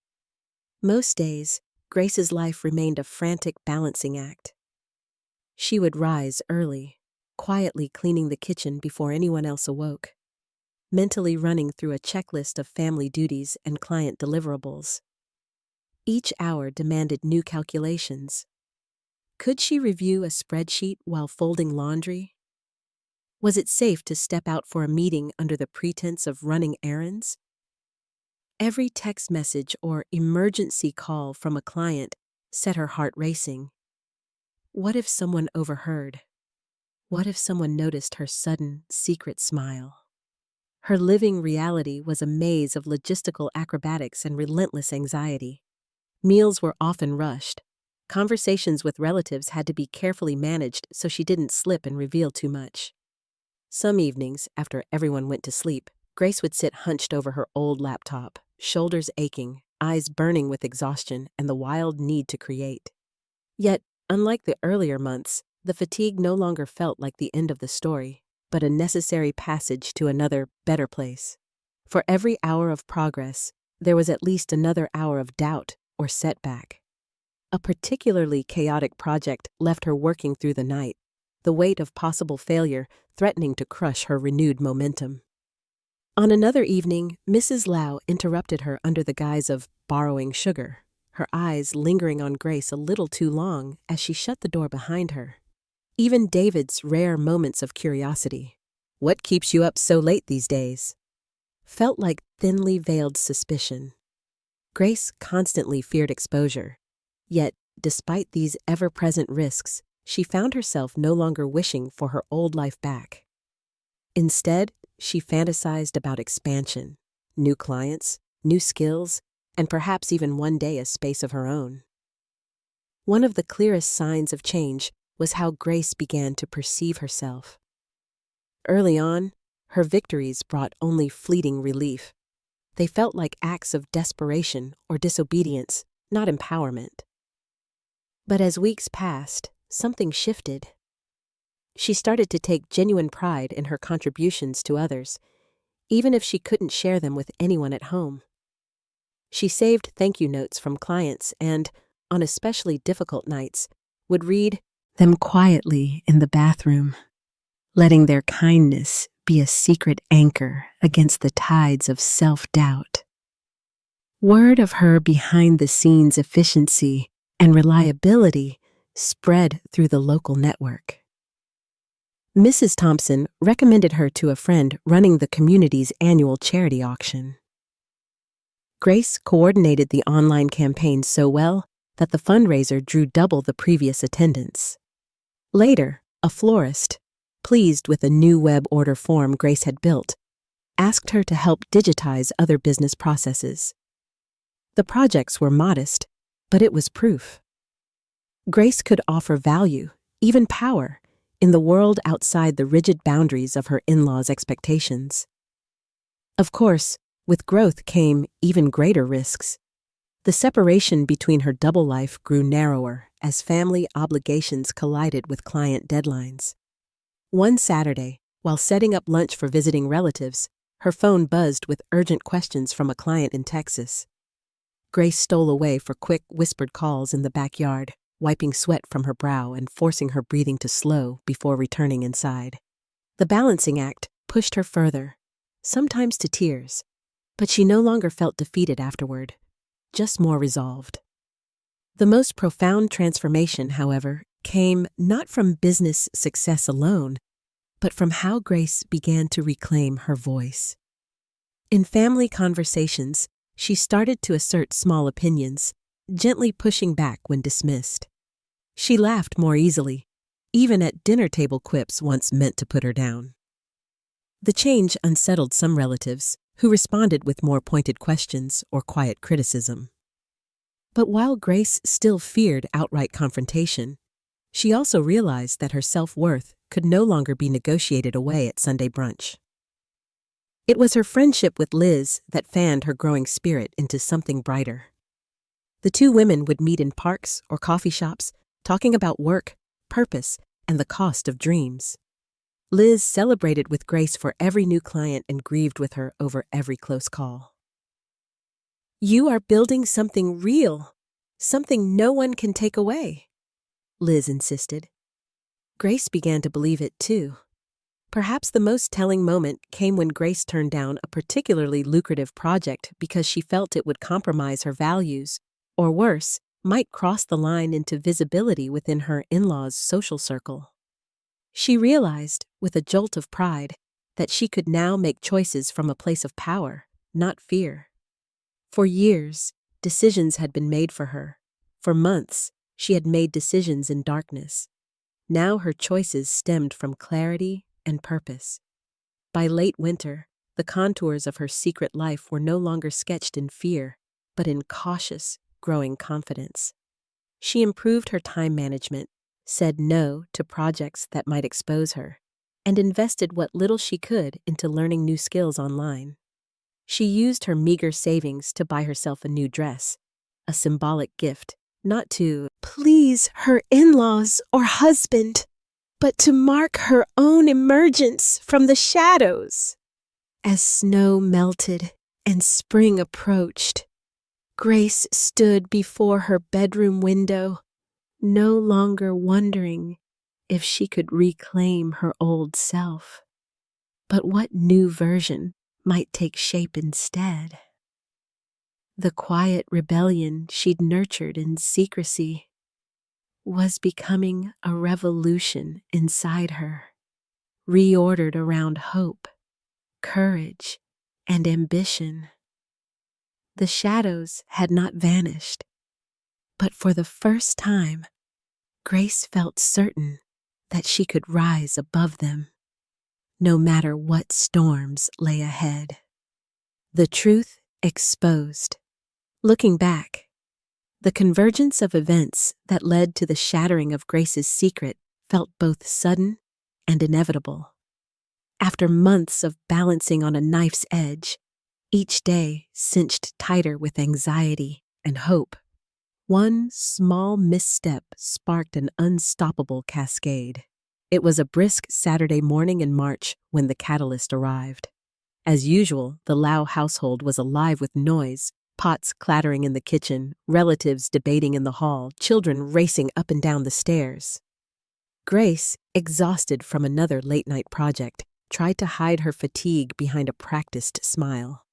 Most days, Grace's life remained a frantic balancing act. She would rise early, quietly cleaning the kitchen before anyone else awoke, mentally running through a checklist of family duties and client deliverables. Each hour demanded new calculations. Could she review a spreadsheet while folding laundry? Was it safe to step out for a meeting under the pretense of running errands? Every text message or emergency call from a client set her heart racing. What if someone overheard? What if someone noticed her sudden, secret smile? Her living reality was a maze of logistical acrobatics and relentless anxiety. Meals were often rushed. Conversations with relatives had to be carefully managed so she didn't slip and reveal too much. Some evenings, after everyone went to sleep, Grace would sit hunched over her old laptop, shoulders aching, eyes burning with exhaustion and the wild need to create. Yet, unlike the earlier months, the fatigue no longer felt like the end of the story, but a necessary passage to another, better place. For every hour of progress, there was at least another hour of doubt or setback. A particularly chaotic project left her working through the night, the weight of possible failure threatening to crush her renewed momentum. On another evening, Mrs. Lau interrupted her under the guise of borrowing sugar, her eyes lingering on Grace a little too long as she shut the door behind her. Even David's rare moments of curiosity, "What keeps you up so late these days?" felt like thinly veiled suspicion. Grace constantly feared exposure, yet, despite these ever-present risks, she found herself no longer wishing for her old life back. Instead, she fantasized about expansion, new clients, new skills, and perhaps even one day a space of her own. One of the clearest signs of change was how Grace began to perceive herself. Early on, her victories brought only fleeting relief. They felt like acts of desperation or disobedience, not empowerment. But as weeks passed, something shifted. She started to take genuine pride in her contributions to others, even if she couldn't share them with anyone at home. She saved thank you notes from clients and, on especially difficult nights, would read them quietly in the bathroom, letting their kindness be a secret anchor against the tides of self-doubt. Word of her behind-the-scenes efficiency and reliability spread through the local network. Mrs. Thompson recommended her to a friend running the community's annual charity auction. Grace coordinated the online campaign so well that the fundraiser drew double the previous attendance. Later, a florist, pleased with a new web order form Grace had built, asked her to help digitize other business processes. The projects were modest, but it was proof. Grace could offer value, even power, in the world outside the rigid boundaries of her in-laws' expectations. Of course, with growth came even greater risks. The separation between her double life grew narrower as family obligations collided with client deadlines. One Saturday, while setting up lunch for visiting relatives, her phone buzzed with urgent questions from a client in Texas. Grace stole away for quick, whispered calls in the backyard, wiping sweat from her brow and forcing her breathing to slow before returning inside. The balancing act pushed her further, sometimes to tears, but she no longer felt defeated afterward, just more resolved. The most profound transformation, however, came not from business success alone, but from how Grace began to reclaim her voice. In family conversations, she started to assert small opinions, gently pushing back when dismissed. She laughed more easily, even at dinner table quips once meant to put her down. The change unsettled some relatives, who responded with more pointed questions or quiet criticism. But while Grace still feared outright confrontation, she also realized that her self-worth could no longer be negotiated away at Sunday brunch. It was her friendship with Liz that fanned her growing spirit into something brighter. The two women would meet in parks or coffee shops, talking about work, purpose, and the cost of dreams. Liz celebrated with Grace for every new client and grieved with her over every close call. "You are building something real, something no one can take away," Liz insisted. Grace began to believe it too. Perhaps the most telling moment came when Grace turned down a particularly lucrative project because she felt it would compromise her values, or worse, might cross the line into visibility within her in-laws' social circle. She realized, with a jolt of pride, that she could now make choices from a place of power, not fear. For years, decisions had been made for her. For months, she had made decisions in darkness. Now her choices stemmed from clarity and purpose. By late winter, the contours of her secret life were no longer sketched in fear, but in cautious, growing confidence. She improved her time management, said no to projects that might expose her, and invested what little she could into learning new skills online. She used her meager savings to buy herself a new dress, a symbolic gift, not to please her in-laws or husband, but to mark her own emergence from the shadows. As snow melted and spring approached, Grace stood before her bedroom window, no longer wondering if she could reclaim her old self, but what new version might take shape instead. The quiet rebellion she'd nurtured in secrecy was becoming a revolution inside her, reordered around hope, courage, and ambition. The shadows had not vanished, but for the first time, Grace felt certain that she could rise above them, no matter what storms lay ahead. The truth exposed. Looking back, the convergence of events that led to the shattering of Grace's secret felt both sudden and inevitable. After months of balancing on a knife's edge, each day cinched tighter with anxiety and hope, one small misstep sparked an unstoppable cascade. It was a brisk Saturday morning in March when the catalyst arrived. As usual, the Lau household was alive with noise, pots clattering in the kitchen, relatives debating in the hall, children racing up and down the stairs. Grace, exhausted from another late-night project, tried to hide her fatigue behind a practiced smile.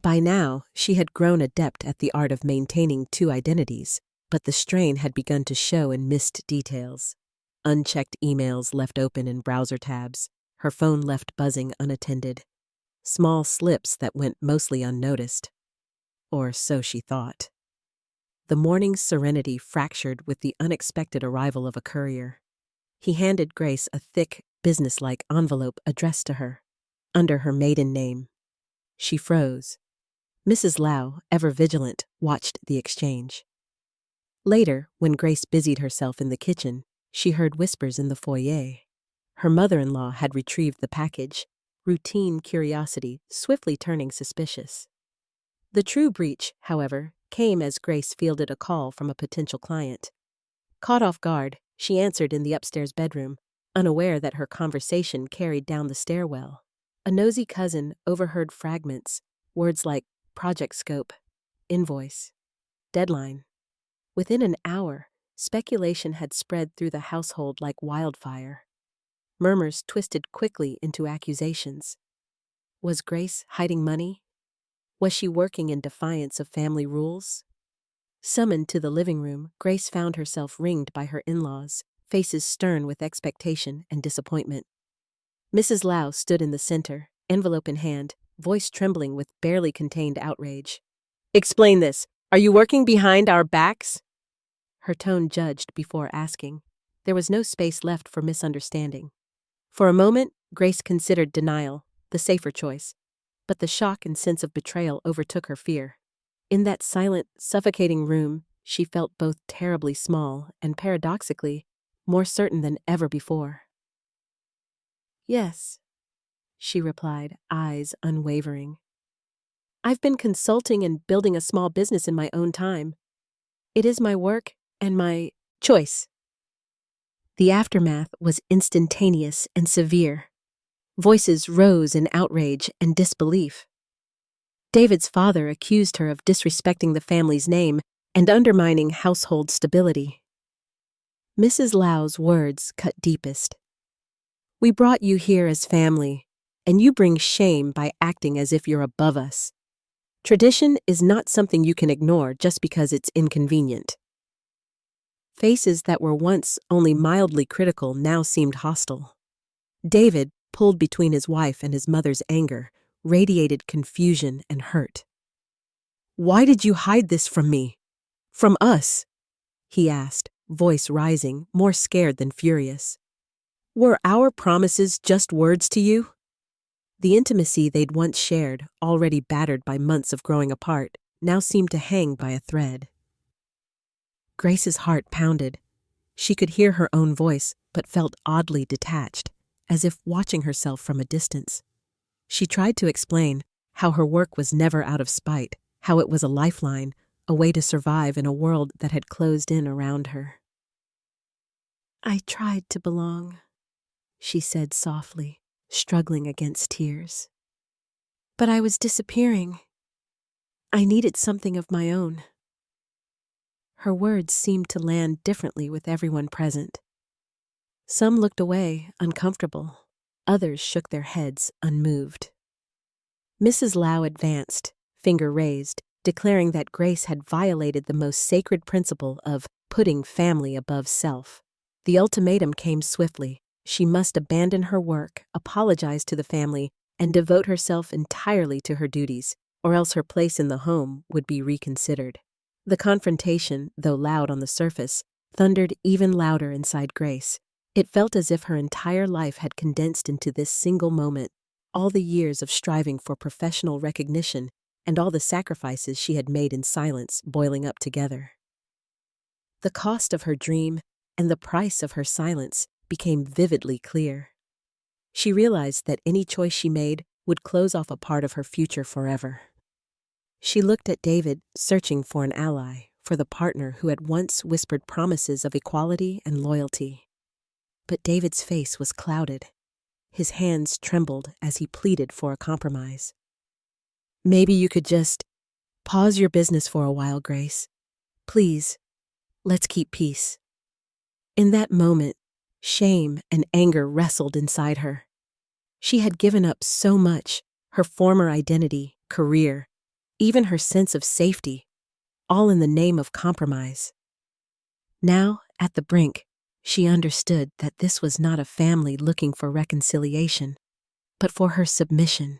By now, she had grown adept at the art of maintaining two identities, but the strain had begun to show in missed details. Unchecked emails left open in browser tabs, her phone left buzzing unattended. Small slips that went mostly unnoticed. Or so she thought. The morning's serenity fractured with the unexpected arrival of a courier. He handed Grace a thick, businesslike envelope addressed to her, under her maiden name. She froze. Mrs. Lau, ever vigilant, watched the exchange. Later, when Grace busied herself in the kitchen, she heard whispers in the foyer. Her mother-in-law had retrieved the package, routine curiosity swiftly turning suspicious. The true breach, however, came as Grace fielded a call from a potential client. Caught off guard, she answered in the upstairs bedroom, unaware that her conversation carried down the stairwell. A nosy cousin overheard fragments, words like project scope, invoice, deadline. Within an hour, speculation had spread through the household like wildfire. Murmurs twisted quickly into accusations. Was Grace hiding money? Was she working in defiance of family rules? Summoned to the living room, Grace found herself ringed by her in-laws, faces stern with expectation and disappointment. Mrs. Lau stood in the center, envelope in hand, voice trembling with barely contained outrage. "Explain this. Are you working behind our backs?" Her tone judged before asking. There was no space left for misunderstanding. For a moment, Grace considered denial, the safer choice, but the shock and sense of betrayal overtook her fear. In that silent, suffocating room, she felt both terribly small and, paradoxically, more certain than ever before. "Yes," she replied, eyes unwavering. "I've been consulting and building a small business in my own time. It is my work and my choice." The aftermath was instantaneous and severe. Voices rose in outrage and disbelief. David's father accused her of disrespecting the family's name and undermining household stability. Mrs. Lau's words cut deepest. "We brought you here as family, and you bring shame by acting as if you're above us. Tradition is not something you can ignore just because it's inconvenient." Faces that were once only mildly critical now seemed hostile. David, pulled between his wife and his mother's anger, radiated confusion and hurt. "Why did you hide this from me? From us?" he asked, voice rising, more scared than furious. "Were our promises just words to you?" The intimacy they'd once shared, already battered by months of growing apart, now seemed to hang by a thread. Grace's heart pounded. She could hear her own voice, but felt oddly detached, as if watching herself from a distance. She tried to explain how her work was never out of spite, how it was a lifeline, a way to survive in a world that had closed in around her. "I tried to belong," she said softly, struggling against tears. "But I was disappearing. I needed something of my own." Her words seemed to land differently with everyone present. Some looked away, uncomfortable. Others shook their heads, unmoved. Mrs. Lau advanced, finger raised, declaring that Grace had violated the most sacred principle of putting family above self. The ultimatum came swiftly. She must abandon her work, apologize to the family, and devote herself entirely to her duties, or else her place in the home would be reconsidered. The confrontation, though loud on the surface, thundered even louder inside Grace. It felt as if her entire life had condensed into this single moment, all the years of striving for professional recognition and all the sacrifices she had made in silence boiling up together. The cost of her dream and the price of her silence became vividly clear. She realized that any choice she made would close off a part of her future forever. She looked at David, searching for an ally, for the partner who had once whispered promises of equality and loyalty. But David's face was clouded. His hands trembled as he pleaded for a compromise. "Maybe you could just pause your business for a while, Grace. Please, let's keep peace." In that moment, shame and anger wrestled inside her. She had given up so much, her former identity, career, even her sense of safety, all in the name of compromise. Now, at the brink, she understood that this was not a family looking for reconciliation, but for her submission.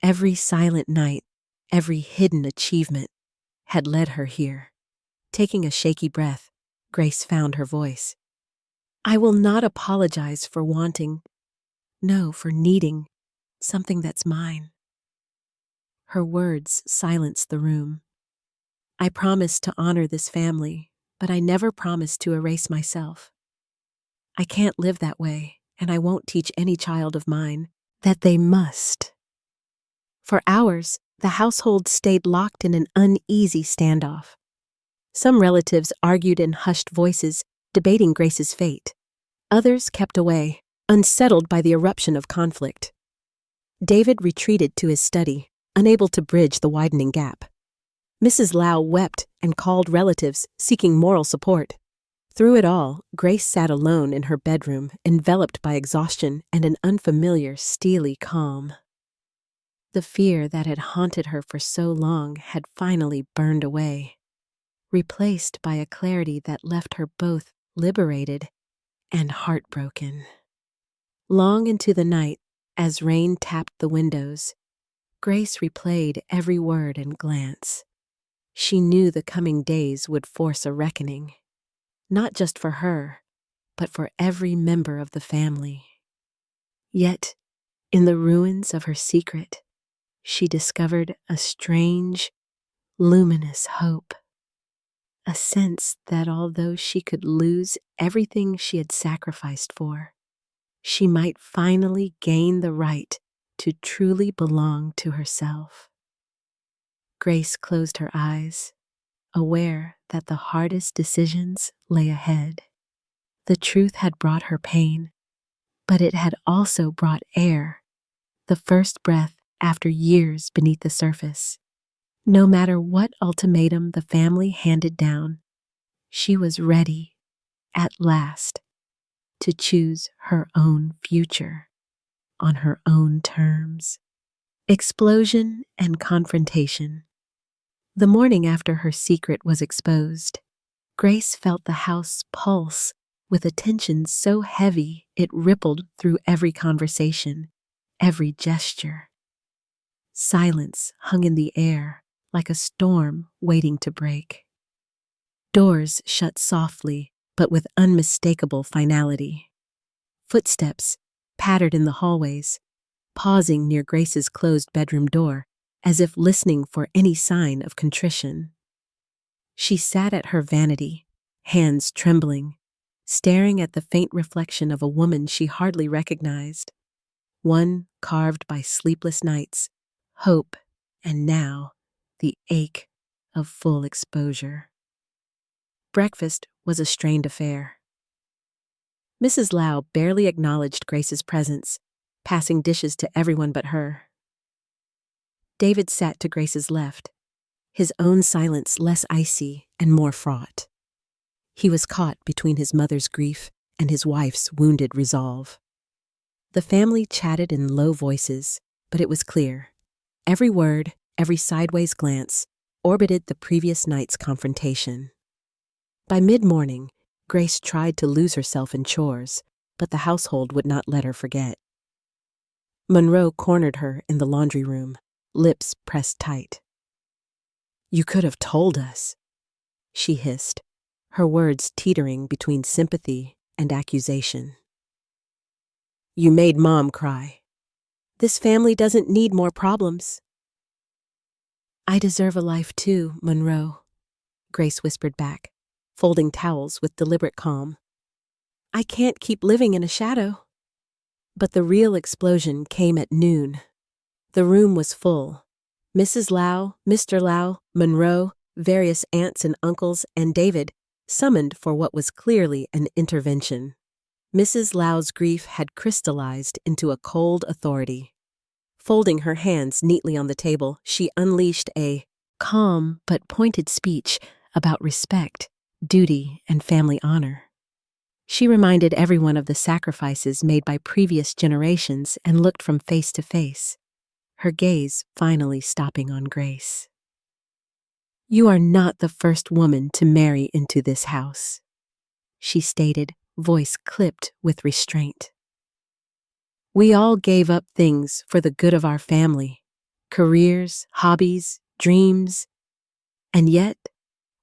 Every silent night, every hidden achievement, had led her here. Taking a shaky breath, Grace found her voice. "I will not apologize for wanting, no, for needing, something that's mine." Her words silenced the room. "I promised to honor this family, but I never promised to erase myself. I can't live that way, and I won't teach any child of mine that they must." For hours, the household stayed locked in an uneasy standoff. Some relatives argued in hushed voices, debating Grace's fate. Others kept away, unsettled by the eruption of conflict. David retreated to his study, unable to bridge the widening gap. Mrs. Lau wept and called relatives, seeking moral support. Through it all, Grace sat alone in her bedroom, enveloped by exhaustion and an unfamiliar, steely calm. The fear that had haunted her for so long had finally burned away, replaced by a clarity that left her both liberated and heartbroken. Long into the night, as rain tapped the windows, Grace replayed every word and glance. She knew the coming days would force a reckoning, not just for her, but for every member of the family. Yet, in the ruins of her secret, she discovered a strange, luminous hope. a sense that although she could lose everything she had sacrificed for, she might finally gain the right to truly belong to herself. Grace closed her eyes, aware that the hardest decisions lay ahead. The truth had brought her pain, but it had also brought air, the first breath after years beneath the surface. No matter what ultimatum the family handed down, she was ready, at last, to choose her own future on her own terms. Explosion and confrontation. The morning after her secret was exposed, Grace felt the house pulse with a tension so heavy it rippled through every conversation, every gesture. Silence hung in the air like a storm waiting to break. Doors shut softly, but with unmistakable finality. Footsteps pattered in the hallways, pausing near Grace's closed bedroom door, as if listening for any sign of contrition. She sat at her vanity, hands trembling, staring at the faint reflection of a woman she hardly recognized, one carved by sleepless nights, hope, and now the ache of full exposure. Breakfast was a strained affair. Mrs. Lau barely acknowledged Grace's presence, passing dishes to everyone but her. David sat to Grace's left, his own silence less icy and more fraught. He was caught between his mother's grief and his wife's wounded resolve. The family chatted in low voices, but it was clear. Every word, every sideways glance, orbited the previous night's confrontation. By mid-morning, Grace tried to lose herself in chores, but the household would not let her forget. Monroe cornered her in the laundry room, lips pressed tight. "You could have told us," she hissed, her words teetering between sympathy and accusation. "You made Mom cry. This family doesn't need more problems." "I deserve a life too, Monroe," Grace whispered back, folding towels with deliberate calm. "I can't keep living in a shadow." But the real explosion came at noon. The room was full. Mrs. Lau, Mr. Lau, Monroe, various aunts and uncles, and David, summoned for what was clearly an intervention. Mrs. Lau's grief had crystallized into a cold authority. Folding her hands neatly on the table, she unleashed a calm but pointed speech about respect, duty, and family honor. She reminded everyone of the sacrifices made by previous generations and looked from face to face, her gaze finally stopping on Grace. "You are not the first woman to marry into this house," she stated, voice clipped with restraint. "We all gave up things for the good of our family, careers, hobbies, dreams, and yet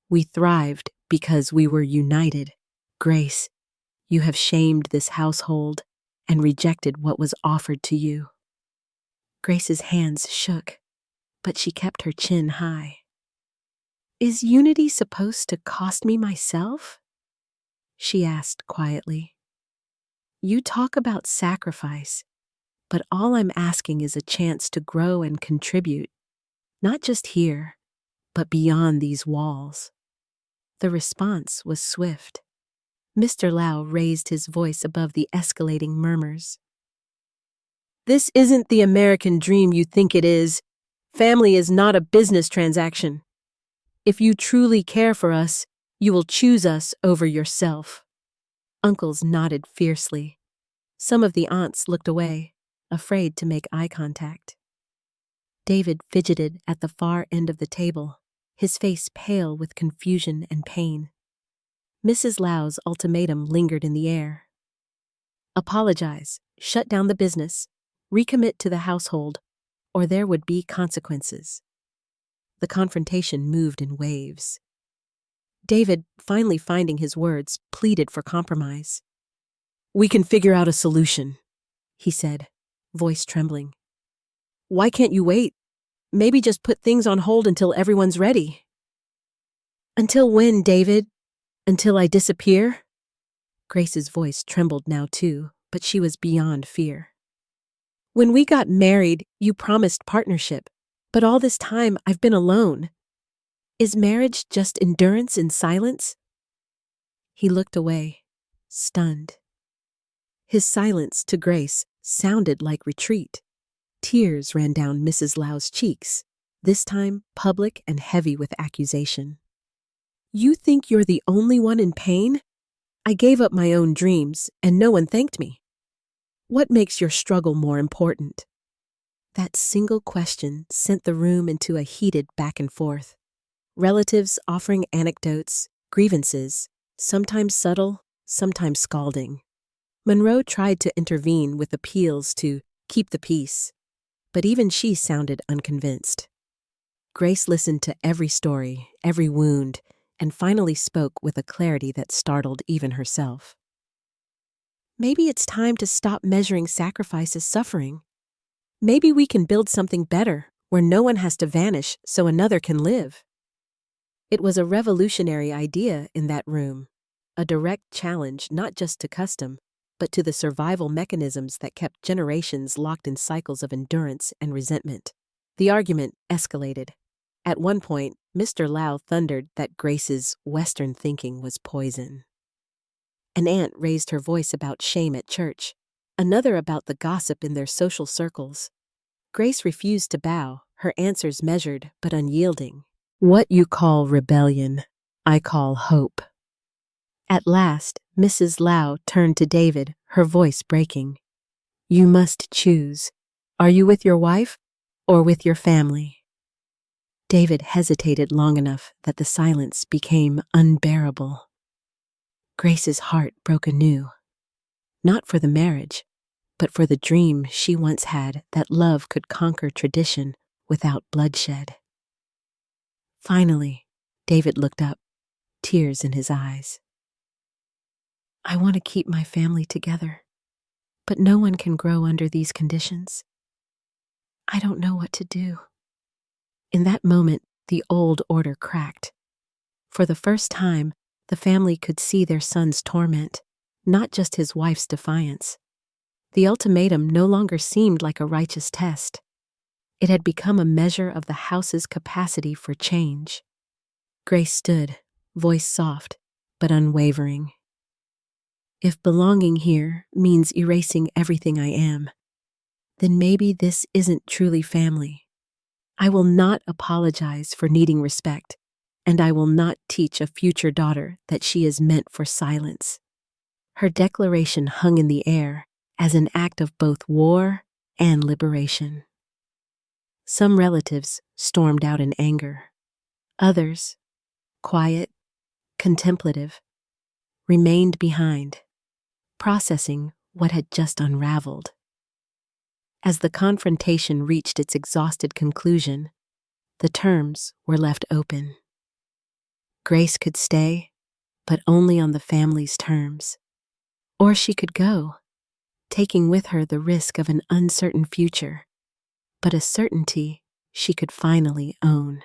we thrived because we were united. Grace, you have shamed this household and rejected what was offered to you." Grace's hands shook, but she kept her chin high. "Is unity supposed to cost me myself?" she asked quietly. "You talk about sacrifice, but all I'm asking is a chance to grow and contribute, not just here, but beyond these walls." The response was swift. Mr. Lau raised his voice above the escalating murmurs. "This isn't the American dream you think it is. Family is not a business transaction. If you truly care for us, you will choose us over yourself." Uncles nodded fiercely. Some of the aunts looked away, afraid to make eye contact. David fidgeted at the far end of the table, his face pale with confusion and pain. Mrs. Lau's ultimatum lingered in the air. Apologize, shut down the business, recommit to the household, or there would be consequences. The confrontation moved in waves. David, finally finding his words, pleaded for compromise. "We can figure out a solution," he said, voice trembling. "Why can't you wait? Maybe just put things on hold until everyone's ready." Until when, David? Until I disappear? Grace's voice trembled now too, but she was beyond fear. When we got married, you promised partnership, but all this time I've been alone. Is marriage just endurance in silence? He looked away, stunned. His silence to Grace sounded like retreat. Tears ran down Mrs. Lau's cheeks, this time public and heavy with accusation. You think you're the only one in pain? I gave up my own dreams, and no one thanked me. What makes your struggle more important? That single question sent the room into a heated back and forth. Relatives offering anecdotes, grievances, sometimes subtle, sometimes scalding. Monroe tried to intervene with appeals to keep the peace, but even she sounded unconvinced. Grace listened to every story, every wound, and finally spoke with a clarity that startled even herself. Maybe it's time to stop measuring sacrifice as suffering. Maybe we can build something better where no one has to vanish so another can live. It was a revolutionary idea in that room, a direct challenge not just to custom, but to the survival mechanisms that kept generations locked in cycles of endurance and resentment. The argument escalated. At one point, Mr. Lau thundered that Grace's Western thinking was poison. An aunt raised her voice about shame at church, another about the gossip in their social circles. Grace refused to bow, her answers measured but unyielding. What you call rebellion, I call hope. At last, Mrs. Lau turned to David, her voice breaking. You must choose. Are you with your wife or with your family? David hesitated long enough that the silence became unbearable. Grace's heart broke anew. Not for the marriage, but for the dream she once had that love could conquer tradition without bloodshed. Finally, David looked up, tears in his eyes. I want to keep my family together, but no one can grow under these conditions. I don't know what to do. In that moment, the old order cracked. For the first time, the family could see their son's torment, not just his wife's defiance. The ultimatum no longer seemed like a righteous test. It had become a measure of the house's capacity for change. Grace stood, voice soft, but unwavering. If belonging here means erasing everything I am, then maybe this isn't truly family. I will not apologize for needing respect, and I will not teach a future daughter that she is meant for silence. Her declaration hung in the air as an act of both war and liberation. Some relatives stormed out in anger. Others, quiet, contemplative, remained behind, processing what had just unraveled. As the confrontation reached its exhausted conclusion, the terms were left open. Grace could stay, but only on the family's terms. Or she could go, taking with her the risk of an uncertain future, but a certainty she could finally own.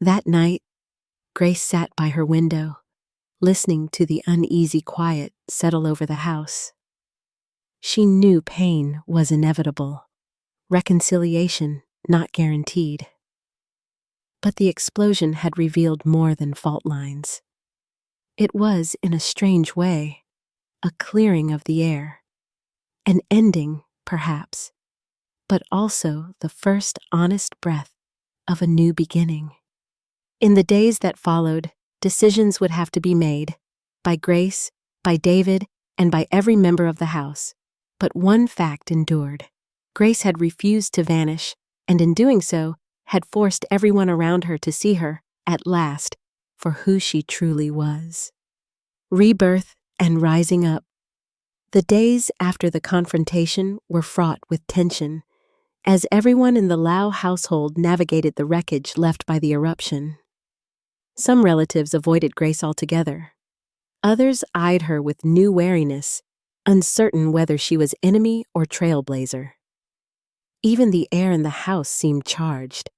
That night, Grace sat by her window, listening to the uneasy quiet settle over the house. She knew pain was inevitable, reconciliation not guaranteed. But the explosion had revealed more than fault lines. It was, in a strange way, a clearing of the air, an ending, perhaps, but also the first honest breath of a new beginning. In the days that followed, decisions would have to be made, by Grace, by David, and by every member of the house. But one fact endured. Grace had refused to vanish, and in doing so, had forced everyone around her to see her, at last, for who she truly was. Rebirth and rising up. The days after the confrontation were fraught with tension, as everyone in the Lau household navigated the wreckage left by the eruption. Some relatives avoided Grace altogether. Others eyed her with new wariness, uncertain whether she was enemy or trailblazer. Even the air in the house seemed charged,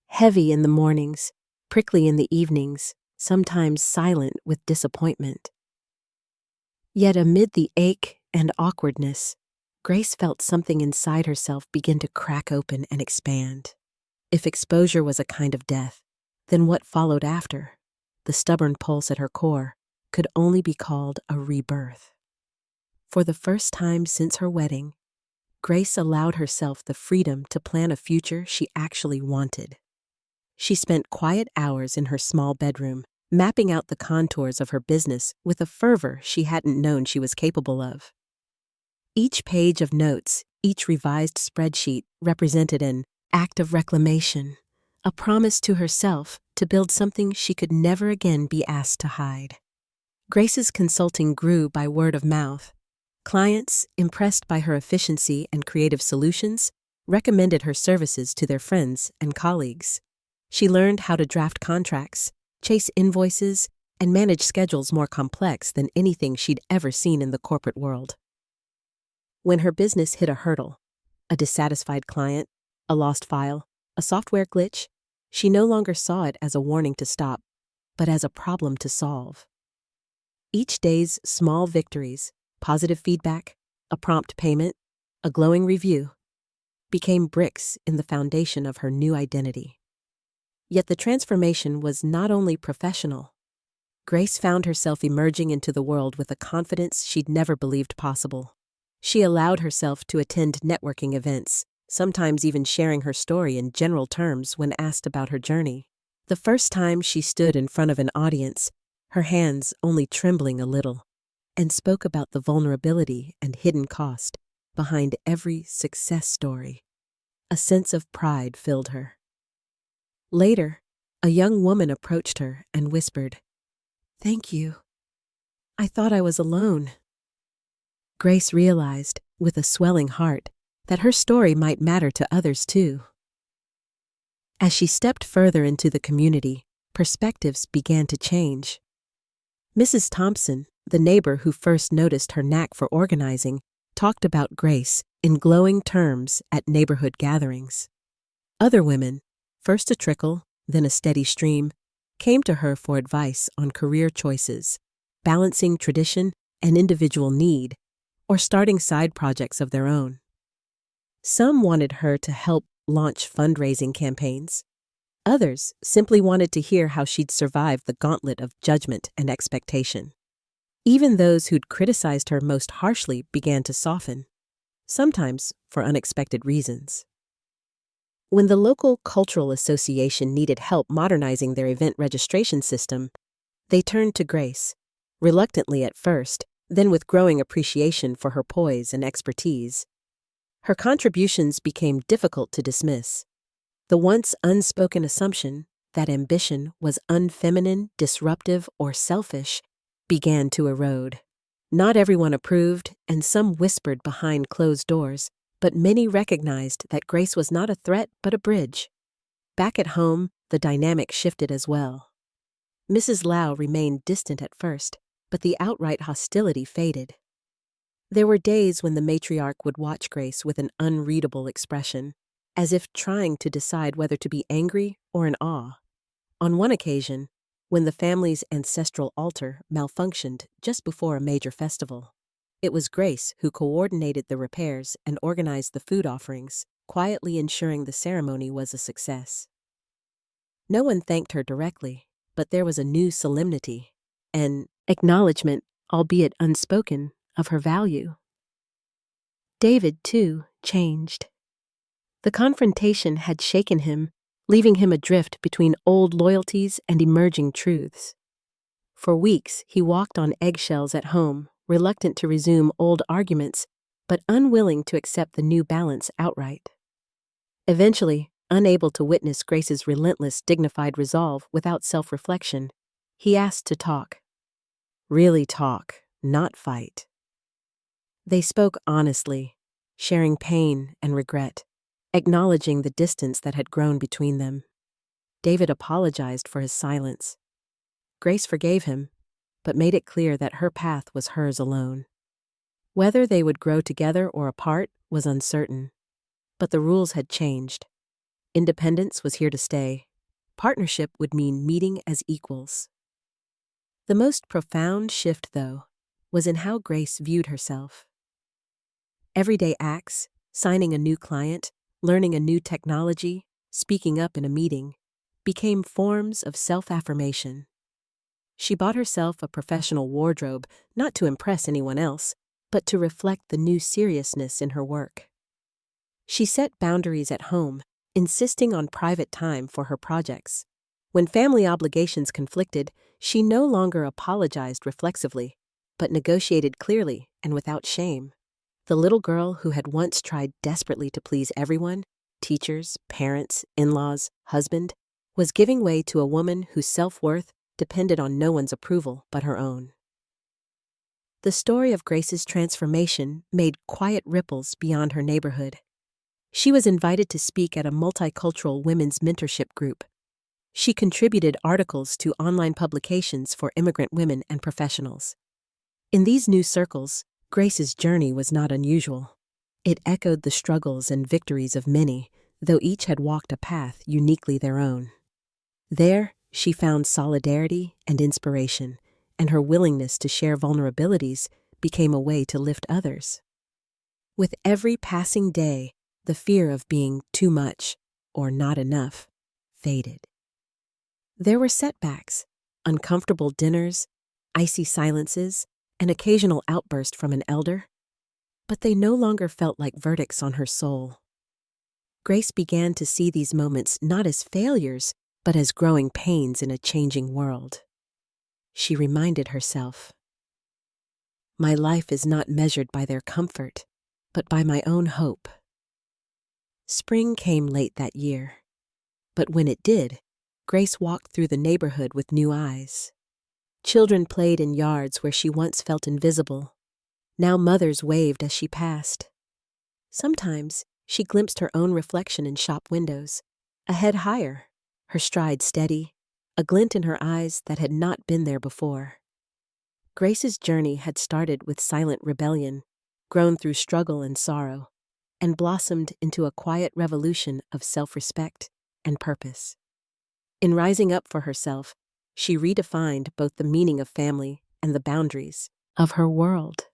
heavy in the mornings, prickly in the evenings, sometimes silent with disappointment. Yet amid the ache and awkwardness, Grace felt something inside herself begin to crack open and expand. If exposure was a kind of death, then what followed after, the stubborn pulse at her core, could only be called a rebirth. For the first time since her wedding, Grace allowed herself the freedom to plan a future she actually wanted. She spent quiet hours in her small bedroom, mapping out the contours of her business with a fervor she hadn't known she was capable of. Each page of notes, each revised spreadsheet represented an act of reclamation, a promise to herself to build something she could never again be asked to hide. Grace's consulting grew by word of mouth. Clients, impressed by her efficiency and creative solutions, recommended her services to their friends and colleagues. She learned how to draft contracts, chase invoices, and manage schedules more complex than anything she'd ever seen in the corporate world. When her business hit a hurdle, a dissatisfied client, a lost file, a software glitch, she no longer saw it as a warning to stop, but as a problem to solve. Each day's small victories, positive feedback, a prompt payment, a glowing review, became bricks in the foundation of her new identity. Yet the transformation was not only professional. Grace found herself emerging into the world with a confidence she'd never believed possible. She allowed herself to attend networking events, sometimes even sharing her story in general terms when asked about her journey. The first time she stood in front of an audience, her hands only trembling a little, and spoke about the vulnerability and hidden cost behind every success story. A sense of pride filled her. Later, a young woman approached her and whispered, "Thank you. I thought I was alone." Grace realized, with a swelling heart, that her story might matter to others too. As she stepped further into the community, perspectives began to change. Mrs. Thompson, the neighbor who first noticed her knack for organizing, talked about Grace in glowing terms at neighborhood gatherings. Other women, first a trickle, then a steady stream, came to her for advice on career choices, balancing tradition and individual need, or starting side projects of their own. Some wanted her to help launch fundraising campaigns. Others simply wanted to hear how she'd survived the gauntlet of judgment and expectation. Even those who'd criticized her most harshly began to soften, sometimes for unexpected reasons. When the local cultural association needed help modernizing their event registration system, they turned to Grace, reluctantly at first, then with growing appreciation for her poise and expertise. Her contributions became difficult to dismiss. The once unspoken assumption that ambition was unfeminine, disruptive, or selfish began to erode. Not everyone approved, and some whispered behind closed doors, but many recognized that Grace was not a threat but a bridge. Back at home, the dynamic shifted as well. Mrs. Lau remained distant at first, but the outright hostility faded. There were days when the matriarch would watch Grace with an unreadable expression, as if trying to decide whether to be angry or in awe. On one occasion, when the family's ancestral altar malfunctioned just before a major festival, it was Grace who coordinated the repairs and organized the food offerings, quietly ensuring the ceremony was a success. No one thanked her directly, but there was a new solemnity, an acknowledgement, albeit unspoken, of her value. David, too, changed. The confrontation had shaken him, leaving him adrift between old loyalties and emerging truths. For weeks, he walked on eggshells at home, reluctant to resume old arguments, but unwilling to accept the new balance outright. Eventually, unable to witness Grace's relentless, dignified resolve without self-reflection, he asked to talk. Really talk, not fight. They spoke honestly, sharing pain and regret, acknowledging the distance that had grown between them. David apologized for his silence. Grace forgave him, but made it clear that her path was hers alone. Whether they would grow together or apart was uncertain, but the rules had changed. Independence was here to stay. Partnership would mean meeting as equals. The most profound shift, though, was in how Grace viewed herself. Everyday acts, signing a new client, learning a new technology, speaking up in a meeting, became forms of self-affirmation. She bought herself a professional wardrobe not to impress anyone else, but to reflect the new seriousness in her work. She set boundaries at home, insisting on private time for her projects. When family obligations conflicted, she no longer apologized reflexively, but negotiated clearly and without shame. The little girl who had once tried desperately to please everyone, teachers, parents, in-laws, husband, was giving way to a woman whose self-worth depended on no one's approval but her own. The story of Grace's transformation made quiet ripples beyond her neighborhood. She was invited to speak at a multicultural women's mentorship group. She contributed articles to online publications for immigrant women and professionals. In these new circles, Grace's journey was not unusual. It echoed the struggles and victories of many, though each had walked a path uniquely their own. There, she found solidarity and inspiration, and her willingness to share vulnerabilities became a way to lift others. With every passing day, the fear of being too much or not enough faded. There were setbacks, uncomfortable dinners, icy silences, an occasional outburst from an elder, but they no longer felt like verdicts on her soul. Grace began to see these moments not as failures, but as growing pains in a changing world. She reminded herself, "My life is not measured by their comfort, but by my own hope." Spring came late that year, but when it did, Grace walked through the neighborhood with new eyes. Children played in yards where she once felt invisible. Now mothers waved as she passed. Sometimes she glimpsed her own reflection in shop windows, a head higher, her stride steady, a glint in her eyes that had not been there before. Grace's journey had started with silent rebellion, grown through struggle and sorrow, and blossomed into a quiet revolution of self-respect and purpose. In rising up for herself, she redefined both the meaning of family and the boundaries of her world.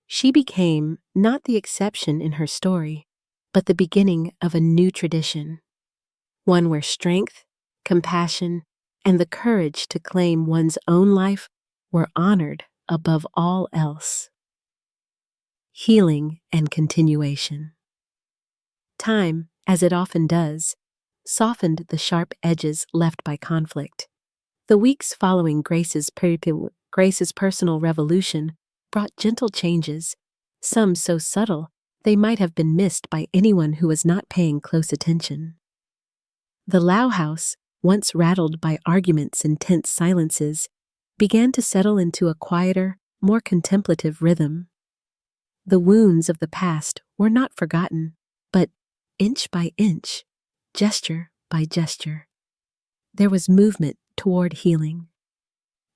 She became not the exception in her story, but the beginning of a new tradition, one where strength, compassion, and the courage to claim one's own life were honored above all else. Healing and continuation. Time, as it often does, softened the sharp edges left by conflict. The weeks following Grace's personal revolution brought gentle changes, some so subtle they might have been missed by anyone who was not paying close attention. The Lau house, once rattled by arguments and tense silences, began to settle into a quieter, more contemplative rhythm. The wounds of the past were not forgotten, but inch by inch, gesture by gesture, there was movement toward healing.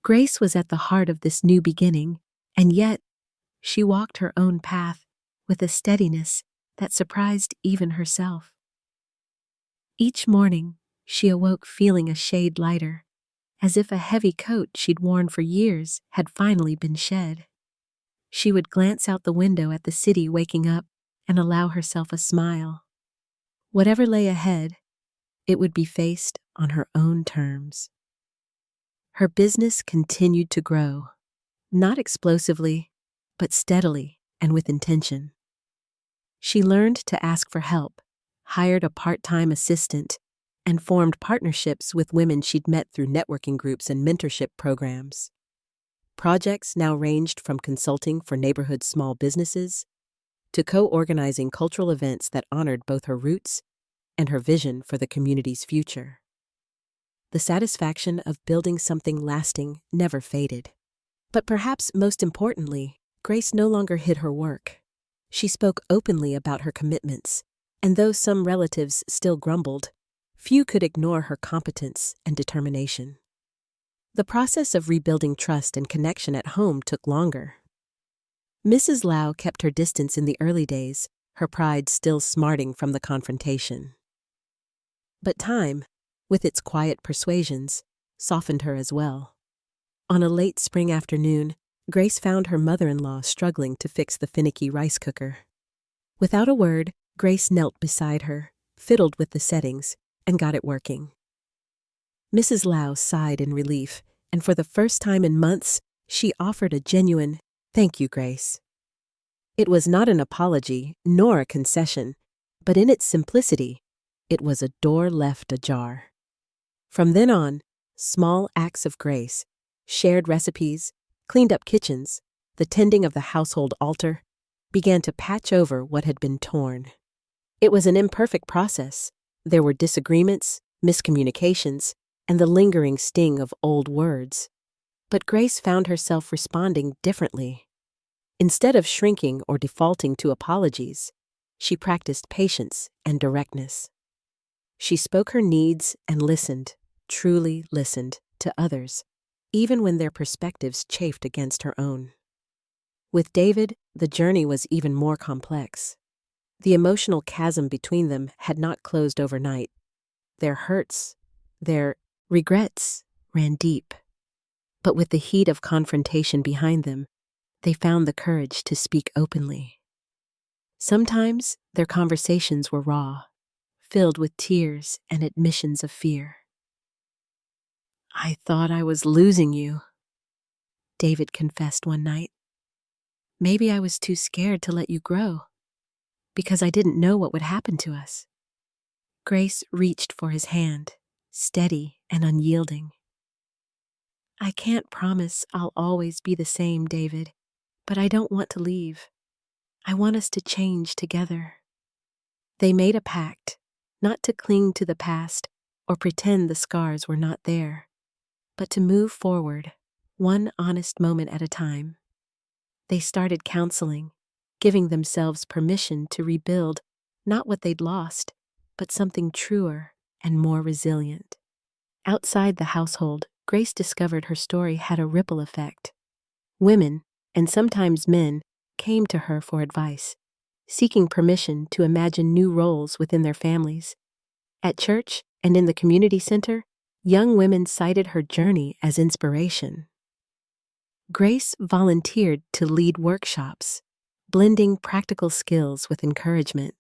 Grace was at the heart of this new beginning, and yet she walked her own path with a steadiness that surprised even herself. Each morning, she awoke feeling a shade lighter, as if a heavy coat she'd worn for years had finally been shed. She would glance out the window at the city waking up and allow herself a smile. Whatever lay ahead, it would be faced on her own terms. Her business continued to grow, not explosively, but steadily and with intention. She learned to ask for help, hired a part-time assistant, and formed partnerships with women she'd met through networking groups and mentorship programs. Projects now ranged from consulting for neighborhood small businesses to co-organizing cultural events that honored both her roots and her vision for the community's future. The satisfaction of building something lasting never faded. But perhaps most importantly, Grace no longer hid her work. She spoke openly about her commitments, and though some relatives still grumbled, few could ignore her competence and determination. The process of rebuilding trust and connection at home took longer. Mrs. Lau kept her distance in the early days, her pride still smarting from the confrontation. But time, with its quiet persuasions, softened her as well. On a late spring afternoon, Grace found her mother-in-law struggling to fix the finicky rice cooker. Without a word, Grace knelt beside her, fiddled with the settings, and got it working. Mrs. Lau sighed in relief, and for the first time in months, she offered a genuine, "Thank you, Grace." It was not an apology, nor a concession, but in its simplicity, it was a door left ajar. From then on, small acts of grace, shared recipes, cleaned-up kitchens, the tending of the household altar, began to patch over what had been torn. It was an imperfect process. There were disagreements, miscommunications, and the lingering sting of old words. But Grace found herself responding differently. Instead of shrinking or defaulting to apologies, she practiced patience and directness. She spoke her needs and listened, truly listened, to others, even when their perspectives chafed against her own. With David, the journey was even more complex. The emotional chasm between them had not closed overnight. Their hurts, their regrets ran deep. But with the heat of confrontation behind them, they found the courage to speak openly. Sometimes their conversations were raw, filled with tears and admissions of fear. "I thought I was losing you," David confessed one night. "Maybe I was too scared to let you grow, because I didn't know what would happen to us." Grace reached for his hand, steady and unyielding. "I can't promise I'll always be the same, David, but I don't want to leave. I want us to change together." They made a pact, not to cling to the past or pretend the scars were not there, but to move forward, one honest moment at a time. They started counseling, giving themselves permission to rebuild not what they'd lost, but something truer and more resilient. Outside the household, Grace discovered her story had a ripple effect. Women, and sometimes men, came to her for advice, seeking permission to imagine new roles within their families. At church and in the community center, young women cited her journey as inspiration. Grace volunteered to lead workshops, blending practical skills with encouragement,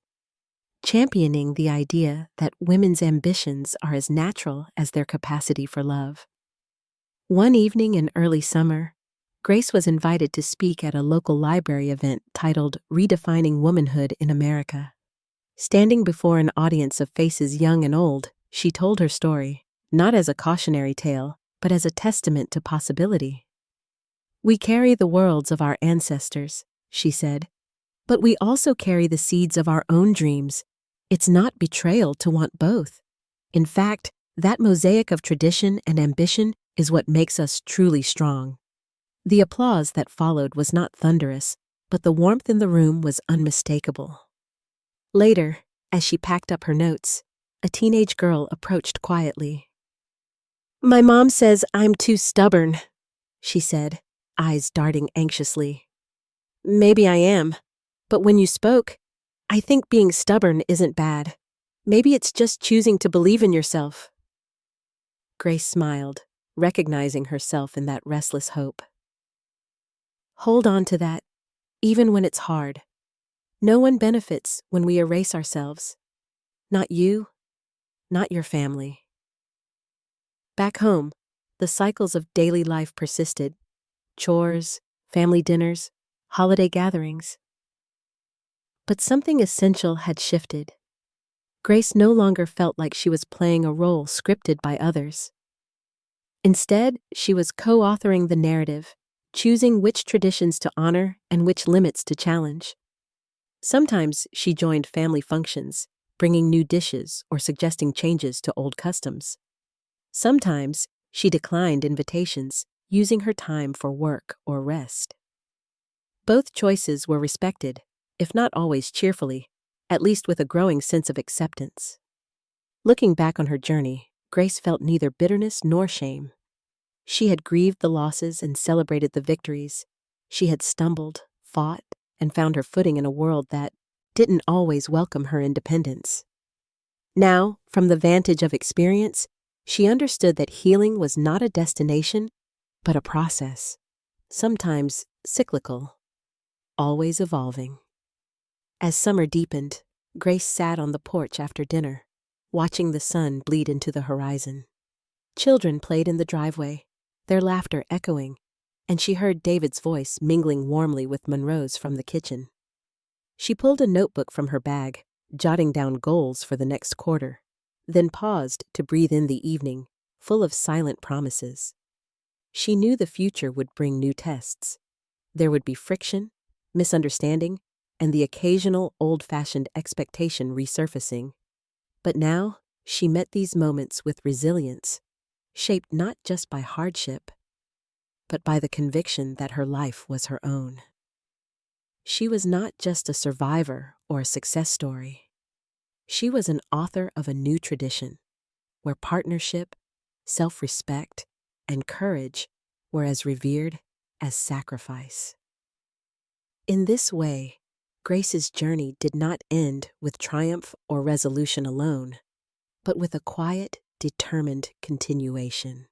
championing the idea that women's ambitions are as natural as their capacity for love. One evening in early summer, Grace was invited to speak at a local library event titled "Redefining Womanhood in America." Standing before an audience of faces young and old, she told her story, not as a cautionary tale, but as a testament to possibility. "We carry the worlds of our ancestors," she said, "but we also carry the seeds of our own dreams. It's not betrayal to want both. In fact, that mosaic of tradition and ambition is what makes us truly strong." The applause that followed was not thunderous, but the warmth in the room was unmistakable. Later, as she packed up her notes, a teenage girl approached quietly. "My mom says I'm too stubborn," she said, eyes darting anxiously. "Maybe I am, but when you spoke, I think being stubborn isn't bad. Maybe it's just choosing to believe in yourself." Grace smiled, recognizing herself in that restless hope. Hold on to that, even when it's hard. No one benefits when we erase ourselves. Not you, not your family. Back home, the cycles of daily life persisted. Chores, family dinners, holiday gatherings. But something essential had shifted. Grace no longer felt like she was playing a role scripted by others. Instead, she was co-authoring the narrative, choosing which traditions to honor and which limits to challenge. Sometimes she joined family functions, bringing new dishes or suggesting changes to old customs. Sometimes she declined invitations, using her time for work or rest. Both choices were respected, if not always cheerfully, at least with a growing sense of acceptance. Looking back on her journey, Grace felt neither bitterness nor shame. She had grieved the losses and celebrated the victories. She had stumbled, fought, and found her footing in a world that didn't always welcome her independence. Now, from the vantage of experience, she understood that healing was not a destination, but a process, sometimes cyclical, always evolving. As summer deepened, Grace sat on the porch after dinner, watching the sun bleed into the horizon. Children played in the driveway, their laughter echoing, and she heard David's voice mingling warmly with Monroe's from the kitchen. She pulled a notebook from her bag, jotting down goals for the next quarter, then paused to breathe in the evening, full of silent promises. She knew the future would bring new tests. There would be friction, misunderstanding, and the occasional old-fashioned expectation resurfacing. But now, she met these moments with resilience, shaped not just by hardship, but by the conviction that her life was her own. She was not just a survivor or a success story. She was an author of a new tradition, where partnership, self-respect, and courage were as revered as sacrifice. In this way, Grace's journey did not end with triumph or resolution alone, but with a quiet, determined continuation.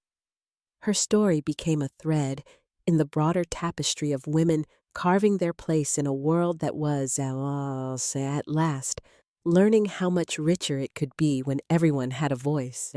Her story became a thread in the broader tapestry of women carving their place in a world that was, I'll say at last, learning how much richer it could be when everyone had a voice.